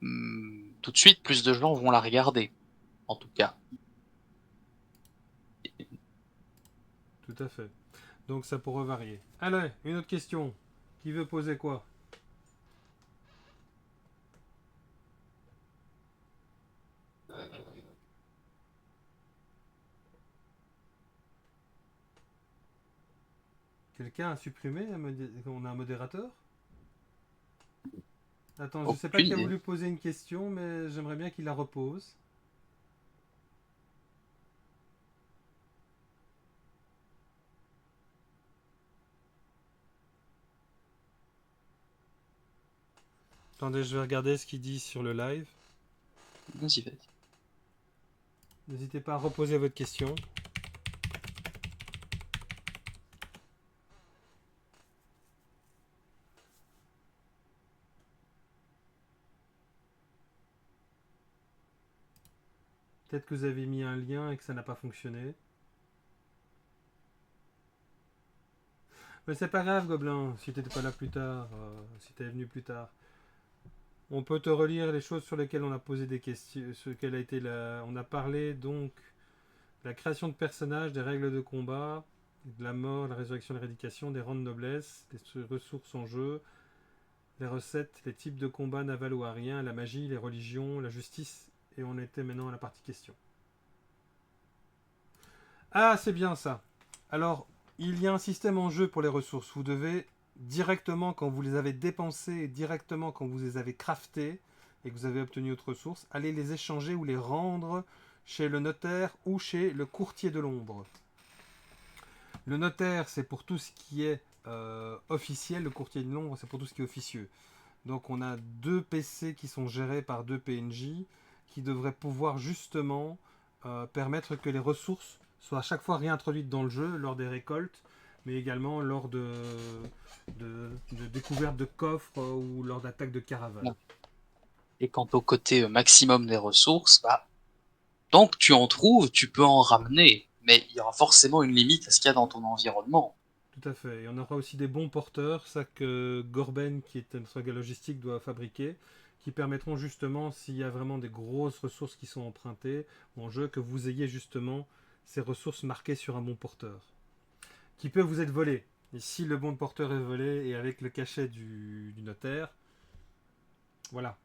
tout de suite, plus de gens vont la regarder, en tout cas. Tout à fait. Donc ça pourrait varier. Allez, une autre question. Qui veut poser quoi? Quelqu'un a supprimé? On a un modérateur? Attends, je sais pas Aucune qui a idée. voulu poser une question, mais j'aimerais bien qu'il la repose. Attendez, je vais regarder ce qu'il dit sur le live. Vas-y, vas-y. N'hésitez pas à reposer votre question. Peut-être que vous avez mis un lien et que ça n'a pas fonctionné. Mais c'est pas grave, Gobelin, si t'étais pas là plus tard, si t'es venu plus tard. On peut te relire les choses sur lesquelles on a posé des questions, ce qu'elle a été on a parlé donc de la création de personnages, des règles de combat, de la mort, la résurrection, l'éradication, des rangs de noblesse, des ressources en jeu, les recettes, les types de combats navals ou aériens, la magie, les religions, la justice, et on était maintenant à la partie question. Ah, c'est bien ça. Alors, il y a un système en jeu pour les ressources. Vous devez directement, quand vous les avez dépensées, directement quand vous les avez craftées et que vous avez obtenu votre ressource, aller les échanger ou les rendre chez le notaire ou chez le courtier de l'ombre. Le notaire, c'est pour tout ce qui est officiel. Le courtier de l'ombre, c'est pour tout ce qui est officieux. Donc on a deux PC qui sont gérés par deux PNJ qui devraient pouvoir justement permettre que les ressources soient à chaque fois réintroduites dans le jeu lors des récoltes, mais également lors de découvertes de coffres ou lors d'attaques de caravanes. Et quant au côté maximum des ressources, bah, tant que tu en trouves, tu peux en ramener. Mais il y aura forcément une limite à ce qu'il y a dans ton environnement. Tout à fait. Et on aura aussi des bons porteurs, ça que Gorben, qui est notre gars logistique, doit fabriquer, qui permettront justement, s'il y a vraiment des grosses ressources qui sont empruntées en jeu, que vous ayez justement ces ressources marquées sur un bon porteur, qui peut vous être volé. Et si le bon porteur est volé et avec le cachet du notaire, voilà.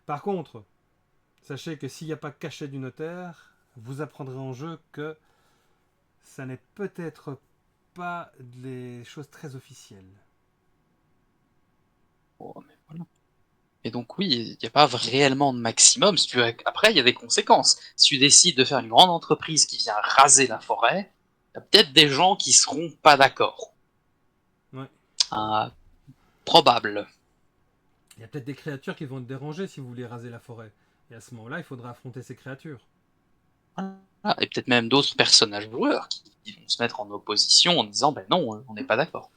Par contre, sachez que s'il n'y a pas de cachet du notaire, vous apprendrez en jeu que ça n'est peut-être pas des choses très officielles. Oh, mais voilà. Et donc oui, il n'y a pas réellement de maximum. Si tu veux... Après, il y a des conséquences. Si tu décides de faire une grande entreprise qui vient raser la forêt, il y a peut-être des gens qui seront pas d'accord. Ouais. Ah, probable. Il y a peut-être des créatures qui vont te déranger si vous voulez raser la forêt. Et à ce moment-là, il faudra affronter ces créatures. Ah, et peut-être même d'autres personnages joueurs qui vont se mettre en opposition en disant ben non, on n'est pas d'accord.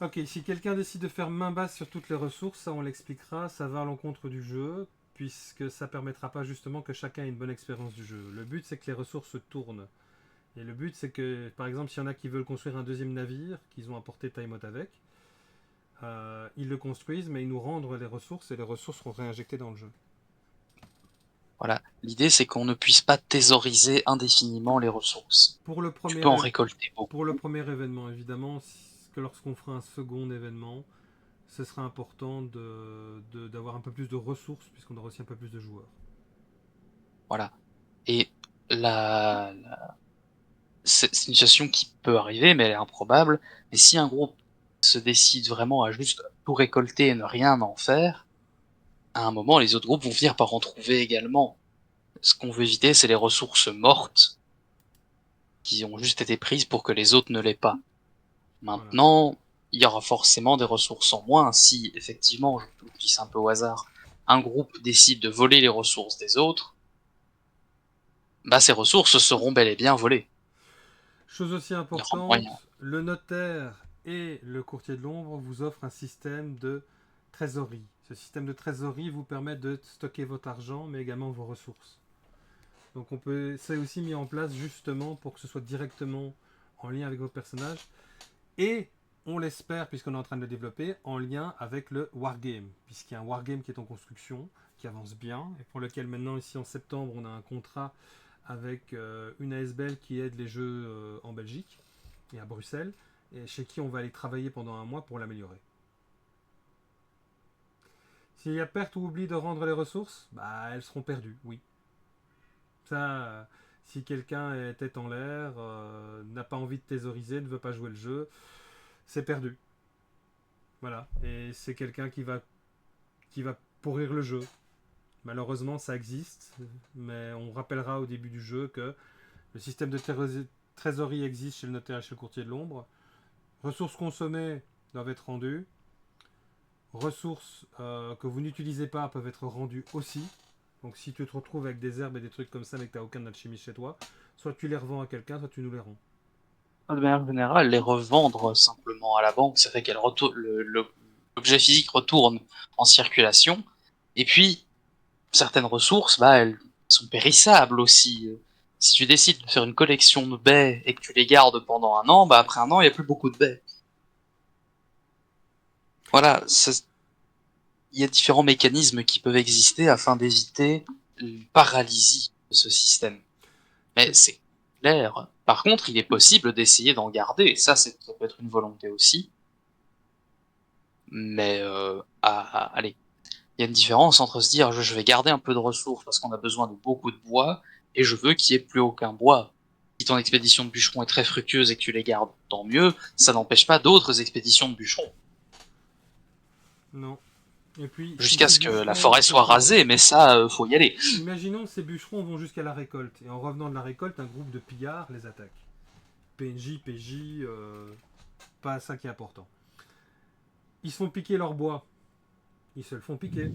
Ok, si quelqu'un décide de faire main basse sur toutes les ressources, ça on l'expliquera, ça va à l'encontre du jeu, puisque ça permettra pas justement que chacun ait une bonne expérience du jeu. Le but c'est que les ressources tournent. Et le but c'est que, par exemple, s'il y en a qui veulent construire un deuxième navire, qu'ils ont apporté Timeout avec, ils le construisent, mais ils nous rendent les ressources et les ressources seront réinjectées dans le jeu. Voilà. L'idée, c'est qu'on ne puisse pas thésauriser indéfiniment les ressources. Pour le Tu premier, peux en récolter beaucoup. pour le premier événement, évidemment, que lorsqu'on fera un second événement, ce sera important d'avoir un peu plus de ressources, puisqu'on aura aussi un peu plus de joueurs. Voilà. Et c'est une situation qui peut arriver, mais elle est improbable. Mais si un groupe se décide vraiment à juste tout récolter et ne rien en faire, à un moment, les autres groupes vont finir par en trouver également. Ce qu'on veut éviter, c'est les ressources mortes qui ont juste été prises pour que les autres ne l'aient pas. Voilà. Maintenant, il y aura forcément des ressources en moins si, effectivement, je dis un peu au hasard, un groupe décide de voler les ressources des autres, bah ces ressources seront bel et bien volées. Chose aussi Il y aura moyen. importante, le notaire et le courtier de l'ombre vous offre un système de trésorerie. Ce système de trésorerie vous permet de stocker votre argent, mais également vos ressources. Donc c'est aussi mis en place justement pour que ce soit directement en lien avec vos personnages. Et on l'espère, puisqu'on est en train de le développer, en lien avec le Wargame, puisqu'il y a un Wargame qui est en construction, qui avance bien, et pour lequel maintenant, ici en septembre, on a un contrat avec une ASBL qui aide les jeux en Belgique et à Bruxelles, et chez qui on va aller travailler pendant un mois pour l'améliorer. S'il y a perte ou oubli de rendre les ressources, bah elles seront perdues, oui. Ça, si quelqu'un est tête en l'air, n'a pas envie de thésauriser, ne veut pas jouer le jeu, c'est perdu. Voilà. Et c'est quelqu'un qui va pourrir le jeu. Malheureusement, ça existe, mais on rappellera au début du jeu que le système de trésorerie existe chez le notaire et chez le courtier de l'ombre. Ressources consommées doivent être rendues. Ressources que vous n'utilisez pas peuvent être rendues aussi. Donc si tu te retrouves avec des herbes et des trucs comme ça mais que tu n'as aucun alchimiste chez toi, soit tu les revends à quelqu'un, soit tu nous les rends. De manière générale, les revendre simplement à la banque, ça fait qu'elle l'objet physique retourne en circulation. Et puis, certaines ressources, bah, elles sont périssables aussi. Si tu décides de faire une collection de baies et que tu les gardes pendant un an, bah après un an, il n'y a plus beaucoup de baies. Voilà, il y a différents mécanismes qui peuvent exister afin d'éviter une paralysie de ce système. Mais c'est clair. Par contre, il est possible d'essayer d'en garder. Ça peut être une volonté aussi. Mais allez, il y a une différence entre se dire je vais garder un peu de ressources parce qu'on a besoin de beaucoup de bois et je veux qu'il n'y ait plus aucun bois. Si ton expédition de bûcheron est très fructueuse et que tu les gardes, tant mieux. Ça n'empêche pas d'autres expéditions de bûcherons. Non. Et puis, Jusqu'à ce que la forêt soit rasée, mais ça, faut y aller. Imaginons que ces bûcherons vont jusqu'à la récolte, et en revenant de la récolte, un groupe de pillards les attaque. PNJ, PJ, pas ça qui est important. Ils se font piquer leur bois. Ils se le font piquer.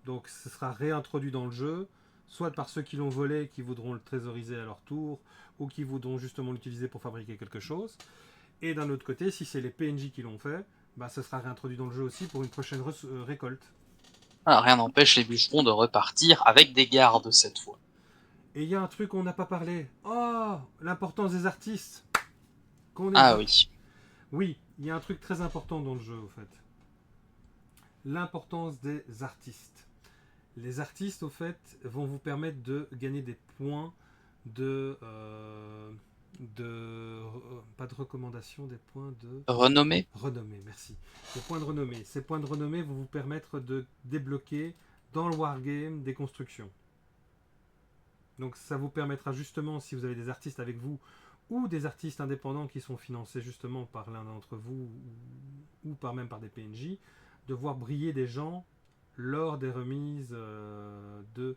Donc ce sera réintroduit dans le jeu, soit par ceux qui l'ont volé, qui voudront le trésoriser à leur tour, ou qui voudront justement l'utiliser pour fabriquer quelque chose. Et d'un autre côté, si c'est les PNJ qui l'ont fait, bah, ce sera réintroduit dans le jeu aussi pour une prochaine récolte. Ah, rien n'empêche les bûcherons de repartir avec des gardes cette fois. Et il y a un truc qu'on n'a pas parlé. Oh, l'importance des artistes. Oui. Oui, il y a un truc très important dans le jeu, au fait. L'importance des artistes. Les artistes, au fait, vont vous permettre de gagner des points pas de recommandation, des points de renommée. Renommée, merci. Des points de renommée. Ces points de renommée vont vous permettre de débloquer dans le wargame des constructions. Donc ça vous permettra justement, si vous avez des artistes avec vous ou des artistes indépendants qui sont financés justement par l'un d'entre vous ou même par des PNJ, de voir briller des gens lors des remises de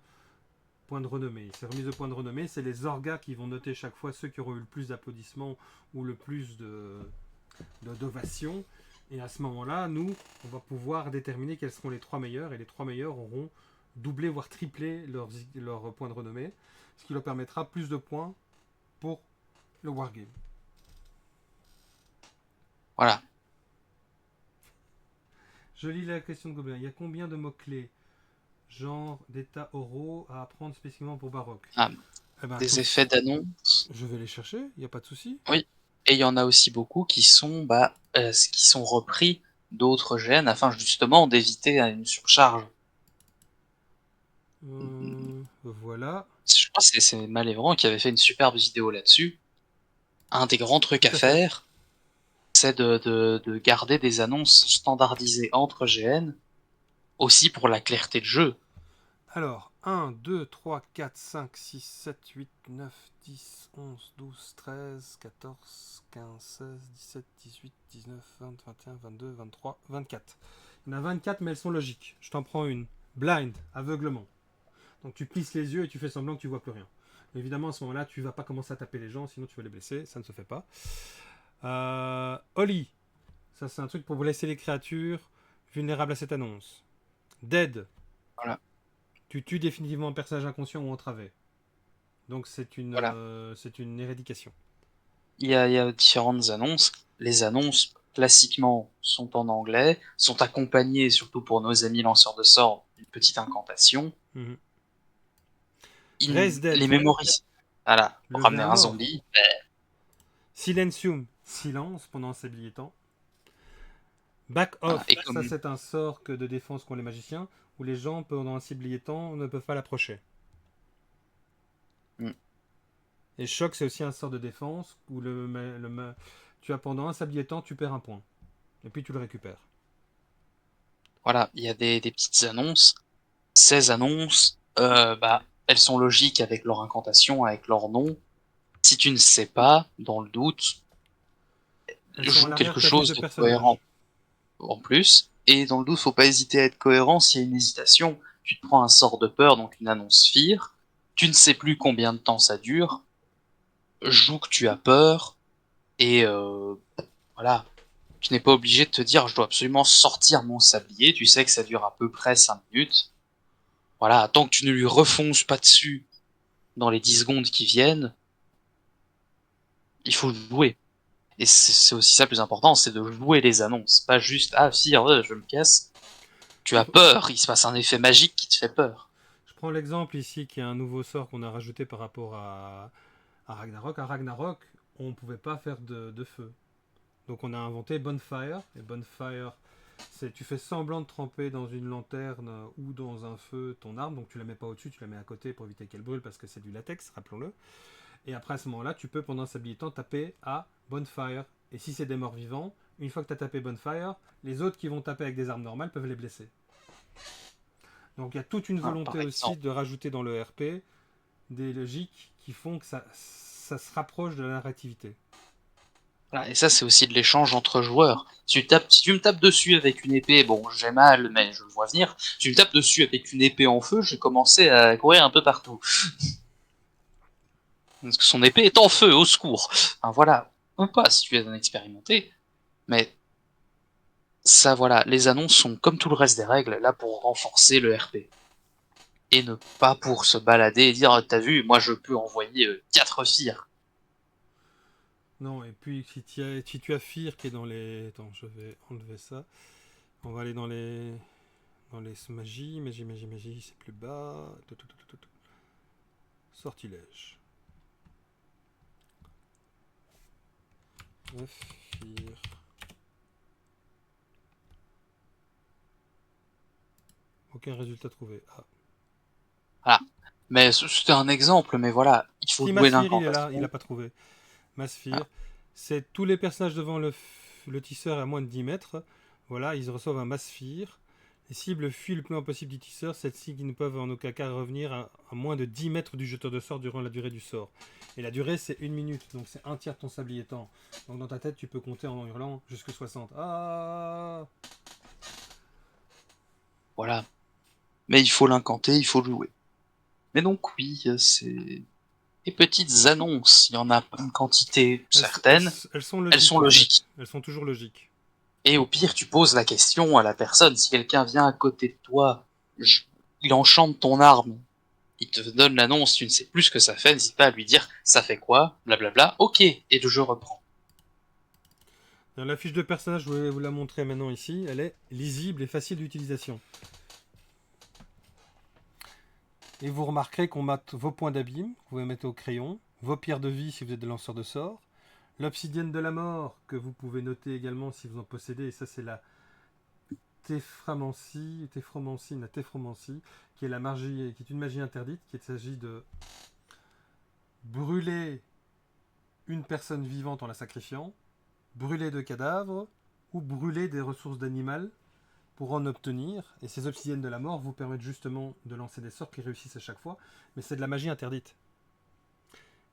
points de renommée. Ces remises de points de renommée, c'est les orgas qui vont noter chaque fois ceux qui auront eu le plus d'applaudissements ou le plus d'ovations. Et à ce moment-là, nous, on va pouvoir déterminer quels seront les 3 meilleurs. Et les 3 meilleurs auront doublé, voire triplé leurs points de renommée. Ce qui leur permettra plus de points pour le wargame. Voilà. Je lis la question de Gobelin. Il y a combien de mots-clés, genre d'états oraux, à apprendre spécifiquement pour Baroque? Des effets d'annonce. Je vais les chercher, il n'y a pas de souci. Oui. Et il y en a aussi beaucoup qui sont repris d'autres gènes afin justement d'éviter une surcharge. Voilà. Je crois que c'est Malévran qui avait fait une superbe vidéo là-dessus. Un des grands trucs à faire, c'est de garder des annonces standardisées entre GN, aussi pour la clarté de jeu. Alors, 1, 2, 3, 4, 5, 6, 7, 8, 9, 10, 11, 12, 13, 14, 15, 16, 17, 18, 19, 20, 21, 22, 23, 24. Il y en a 24, mais elles sont logiques. Je t'en prends une. Blind, aveuglement. Donc tu plisses les yeux et tu fais semblant que tu vois plus rien. Évidemment, à ce moment-là, tu vas pas commencer à taper les gens, sinon tu vas les blesser. Ça ne se fait pas. Holly. Ça, c'est un truc pour vous laisser les créatures vulnérables à cette annonce. Dead. Voilà. Tu tues définitivement un personnage inconscient ou entravé. Donc c'est une éradication. Il y a différentes annonces. Les annonces classiquement, sont en anglais, sont accompagnés, surtout pour nos amis lanceurs de sorts, d'une petite incantation. Mhm. Ils Raise Dead, les mémorisent. Voilà, pour lever ramener un un mort. zombie. Silencium, silence pendant s'habiller temps. Back Voilà. off, Et ça comme c'est un sort que de défense qu'ont les magiciens, où les gens pendant un ciblier temps ne peuvent pas l'approcher. mm, Et choc c'est aussi un sort de défense, où tu as pendant un sablier temps, tu perds un point. Et puis tu le récupères. voilà, il y a des petites annonces. Ces annonces, elles sont logiques avec leur incantation, avec leur nom. Si tu ne sais pas, dans le doute, Elles sont à joue l'arrière quelque de ta fiche chose de de cohérent personnage. en plus. Et dans le doute, faut pas hésiter à être cohérent. S'il y a une hésitation, tu te prends un sort de peur, donc une annonce fear. Tu ne sais plus combien de temps ça dure. Joue que tu as peur. Et voilà. Tu n'es pas obligé de te dire, je dois absolument sortir mon sablier. Tu sais que ça dure à peu près 5 minutes. Voilà, tant que tu ne lui refonces pas dessus dans les 10 secondes qui viennent, il faut jouer. Et c'est aussi ça le plus important, c'est de jouer les annonces. Pas juste, ah si, je me casse. Tu as peur, il se passe un effet magique qui te fait peur. Je prends l'exemple ici qui est un nouveau sort qu'on a rajouté par rapport à Ragnarok. À Ragnarok, on ne pouvait pas faire de feu. Donc on a inventé Bonfire. Et Bonfire, c'est tu fais semblant de tremper dans une lanterne ou dans un feu ton arme. Donc tu la mets pas au-dessus, tu la mets à côté pour éviter qu'elle brûle parce que c'est du latex, rappelons-le. Et après à ce moment-là, tu peux pendant s'habiller temps taper à Bonfire. Et si c'est des morts vivants, une fois que tu as tapé Bonfire, les autres qui vont taper avec des armes normales peuvent les blesser. Donc il y a toute une Hein, volonté par aussi exemple. de rajouter dans le RP des logiques qui font que ça se rapproche de la narrativité. Voilà, et ça, c'est aussi de l'échange entre joueurs. Si tu me tapes dessus avec une épée, bon, j'ai mal, mais je le vois venir. Si tu me tapes dessus avec une épée en feu, j'ai commencé à courir un peu partout. Parce que son épée est en feu, au secours. Enfin, voilà. Ou pas, si tu es un expérimenté. Mais ça, voilà, les annonces sont, comme tout le reste des règles, là pour renforcer le RP. Et ne pas pour se balader et dire, t'as vu, moi je peux envoyer 4 fires. Non, et puis si tu as Fear qui est dans les... Attends, je vais enlever ça. On va aller dans les magie, c'est plus bas. Sortilège. Fear. Aucun résultat trouvé. Ah. Voilà. Mais c'était un exemple, mais voilà, il faut Si jouer Masfear, il est là, il l'incantation. a pas trouvé. Masfear, Voilà. c'est tous les personnages devant le tisseur à moins de 10 mètres. Voilà, ils reçoivent un Masfear. Les cibles fuient le plus loin possible du tisseur. Celles-ci qui ne peuvent en aucun cas revenir à moins de 10 mètres du jeteur de sort durant la durée du sort. Et la durée, c'est 1 minute. Donc c'est un tiers de ton sablier temps. Donc dans ta tête, tu peux compter en hurlant jusque 60. Ah. Voilà. Mais il faut l'incanter, il faut le jouer. Mais donc oui, c'est les petites annonces, il y en a une quantité certaine, Elles sont elles sont logiques en fait. logiques. Elles sont toujours logiques. Et au pire, tu poses la question à la personne, si quelqu'un vient à côté de toi, il enchante ton arme, il te donne l'annonce, tu ne sais plus ce que ça fait, n'hésite pas à lui dire ça fait quoi, blablabla, ok, et le jeu reprend. Dans la fiche de personnage, je vais vous la montrer maintenant ici. Elle est lisible et facile d'utilisation. Et vous remarquerez qu'on mate vos points d'abîme, que vous pouvez mettre au crayon, vos pierres de vie si vous êtes des lanceurs de sorts, l'obsidienne de la mort, que vous pouvez noter également si vous en possédez, et ça c'est la téphromancie, qui est la magie, qui est une magie interdite, qui s'agit de brûler une personne vivante en la sacrifiant, brûler de cadavres, ou brûler des ressources d'animal pour en obtenir. Et ces obsidiennes de la mort vous permettent justement de lancer des sorts qui réussissent à chaque fois, mais c'est de la magie interdite.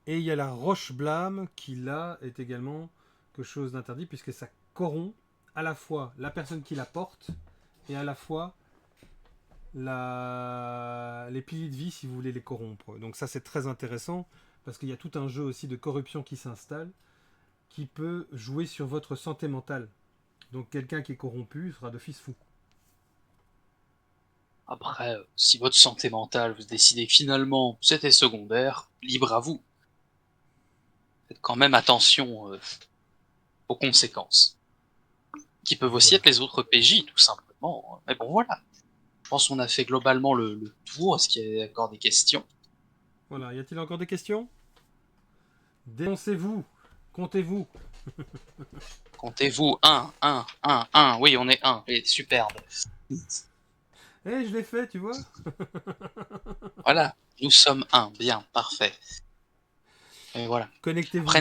Et il y a la roche blâme qui là est également quelque chose d'interdit puisque ça corrompt à la fois la personne qui la porte et à la fois les piliers de vie si vous voulez les corrompre. Donc ça c'est très intéressant parce qu'il y a tout un jeu aussi de corruption qui s'installe qui peut jouer sur votre santé mentale. Donc quelqu'un qui est corrompu sera d'office fou. Après, si votre santé mentale, vous décidez que finalement c'était secondaire, libre à vous. Faites quand même attention aux conséquences. qui peuvent aussi Voilà. être les autres PJ, tout simplement. Mais bon, voilà. Je pense qu'on a fait globalement le tour. Est-ce qu'il y a encore des questions? Voilà. Y a-t-il encore des questions? Dénoncez-vous. Comptez-vous. Comptez-vous. Un. Oui, on est un. Et superbe. Eh, je l'ai fait, tu vois. Voilà. Nous sommes un. Bien, parfait. Et voilà. Après, Connectez-vous.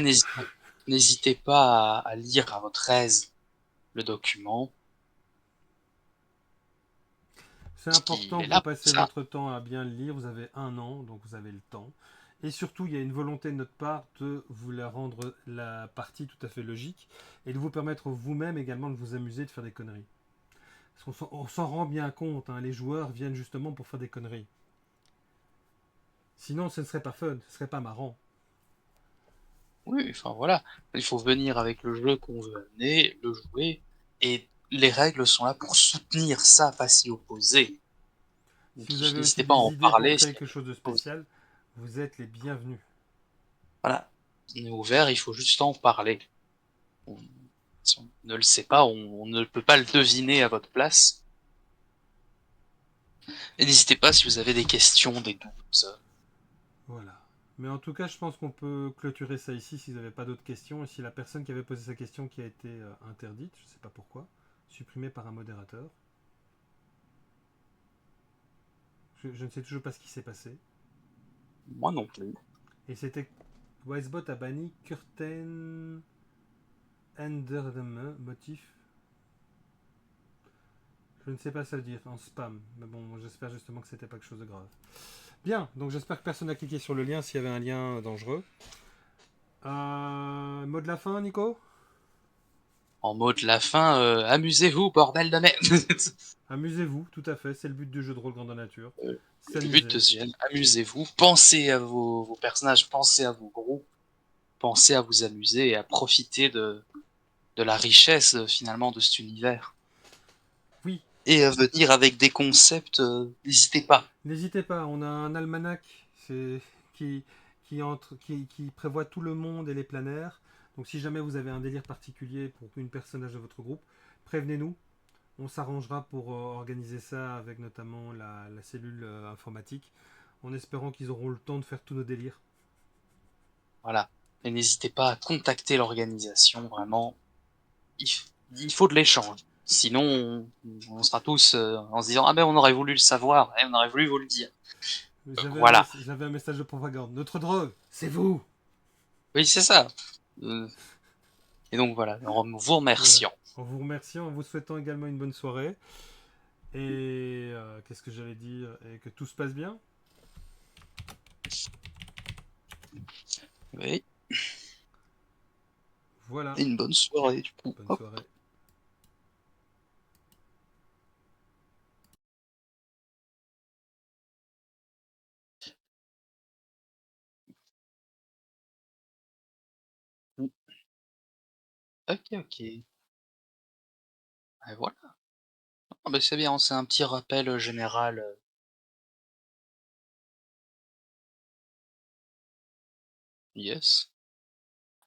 n'hésitez pas à lire à votre aise le document, C'est parce qu'il important est que vous là pour passez ça. votre temps à bien le lire. Vous avez un an, donc vous avez le temps. Et surtout, il y a une volonté de notre part de vous la rendre la partie tout à fait logique et de vous permettre vous-même également de vous amuser, de faire des conneries. Parce qu'on s'en rend bien compte, hein, les joueurs viennent justement pour faire des conneries. Sinon, ce ne serait pas fun, ce ne serait pas marrant. Oui, enfin voilà. Il faut venir avec le jeu qu'on veut amener, le jouer, et les règles sont là pour soutenir ça, pas s'y opposer. Donc Si vous avez aussi n'hésitez pas à des en idées pour parler créer s'il y a quelque des chose de choses. spécial, vous êtes les bienvenus. Voilà. On est ouvert, il faut juste en parler. On- Si on ne le sait pas, on ne peut pas le deviner à votre place. Et n'hésitez pas si vous avez des questions, des doutes. Voilà. Mais en tout cas, je pense qu'on peut clôturer ça ici si vous n'avez pas d'autres questions. Et si la personne qui avait posé sa question qui a été interdite, je ne sais pas pourquoi, supprimée par un modérateur, je ne sais toujours pas ce qui s'est passé. Moi non plus. Et c'était Wisebot a banni Curtain Enderdeme motif. Je ne sais pas ça le dire en spam. Mais bon, j'espère justement que c'était pas quelque chose de grave. Bien, donc j'espère que personne n'a cliqué sur le lien s'il y avait un lien dangereux. Mot de la fin, Nico? En mot de la fin, amusez-vous, bordel de merde. Amusez-vous, tout à fait, c'est le but du jeu de rôle grandeur nature. Le but de S'amuser. ce jeu, amusez-vous, pensez à vos personnages, pensez à vos groupes, pensez à vous amuser et à profiter de la richesse finalement de cet univers. Oui, Et à venir avec des concepts, n'hésitez pas. n'hésitez pas, on a un almanach qui, qui prévoit tout le monde et les planaires. Donc si jamais vous avez un délire particulier pour une personnage de votre groupe, prévenez-nous. On s'arrangera pour organiser ça avec notamment la cellule informatique, en espérant qu'ils auront le temps de faire tous nos délires. Voilà. Et n'hésitez pas à contacter l'organisation, vraiment. Il, il faut de l'échange. Sinon, on sera tous en se disant ah ben on aurait voulu le savoir, on aurait voulu vous le dire. Voilà. J'avais un message de propagande. Notre drogue, c'est vous. Oui, c'est ça. Euh, et donc voilà, en vous Voilà. remerciant. En vous remerciant, en vous souhaitant également une bonne soirée. Et qu'est-ce que j'allais dire? Et que tout se passe bien. Oui, Voilà. et une bonne soirée du coup. Bonne Hop. soirée. Ok, ok. Et voilà. Ah bah c'est bien, c'est un petit rappel général. Yes.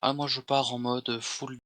Ah moi je pars en mode full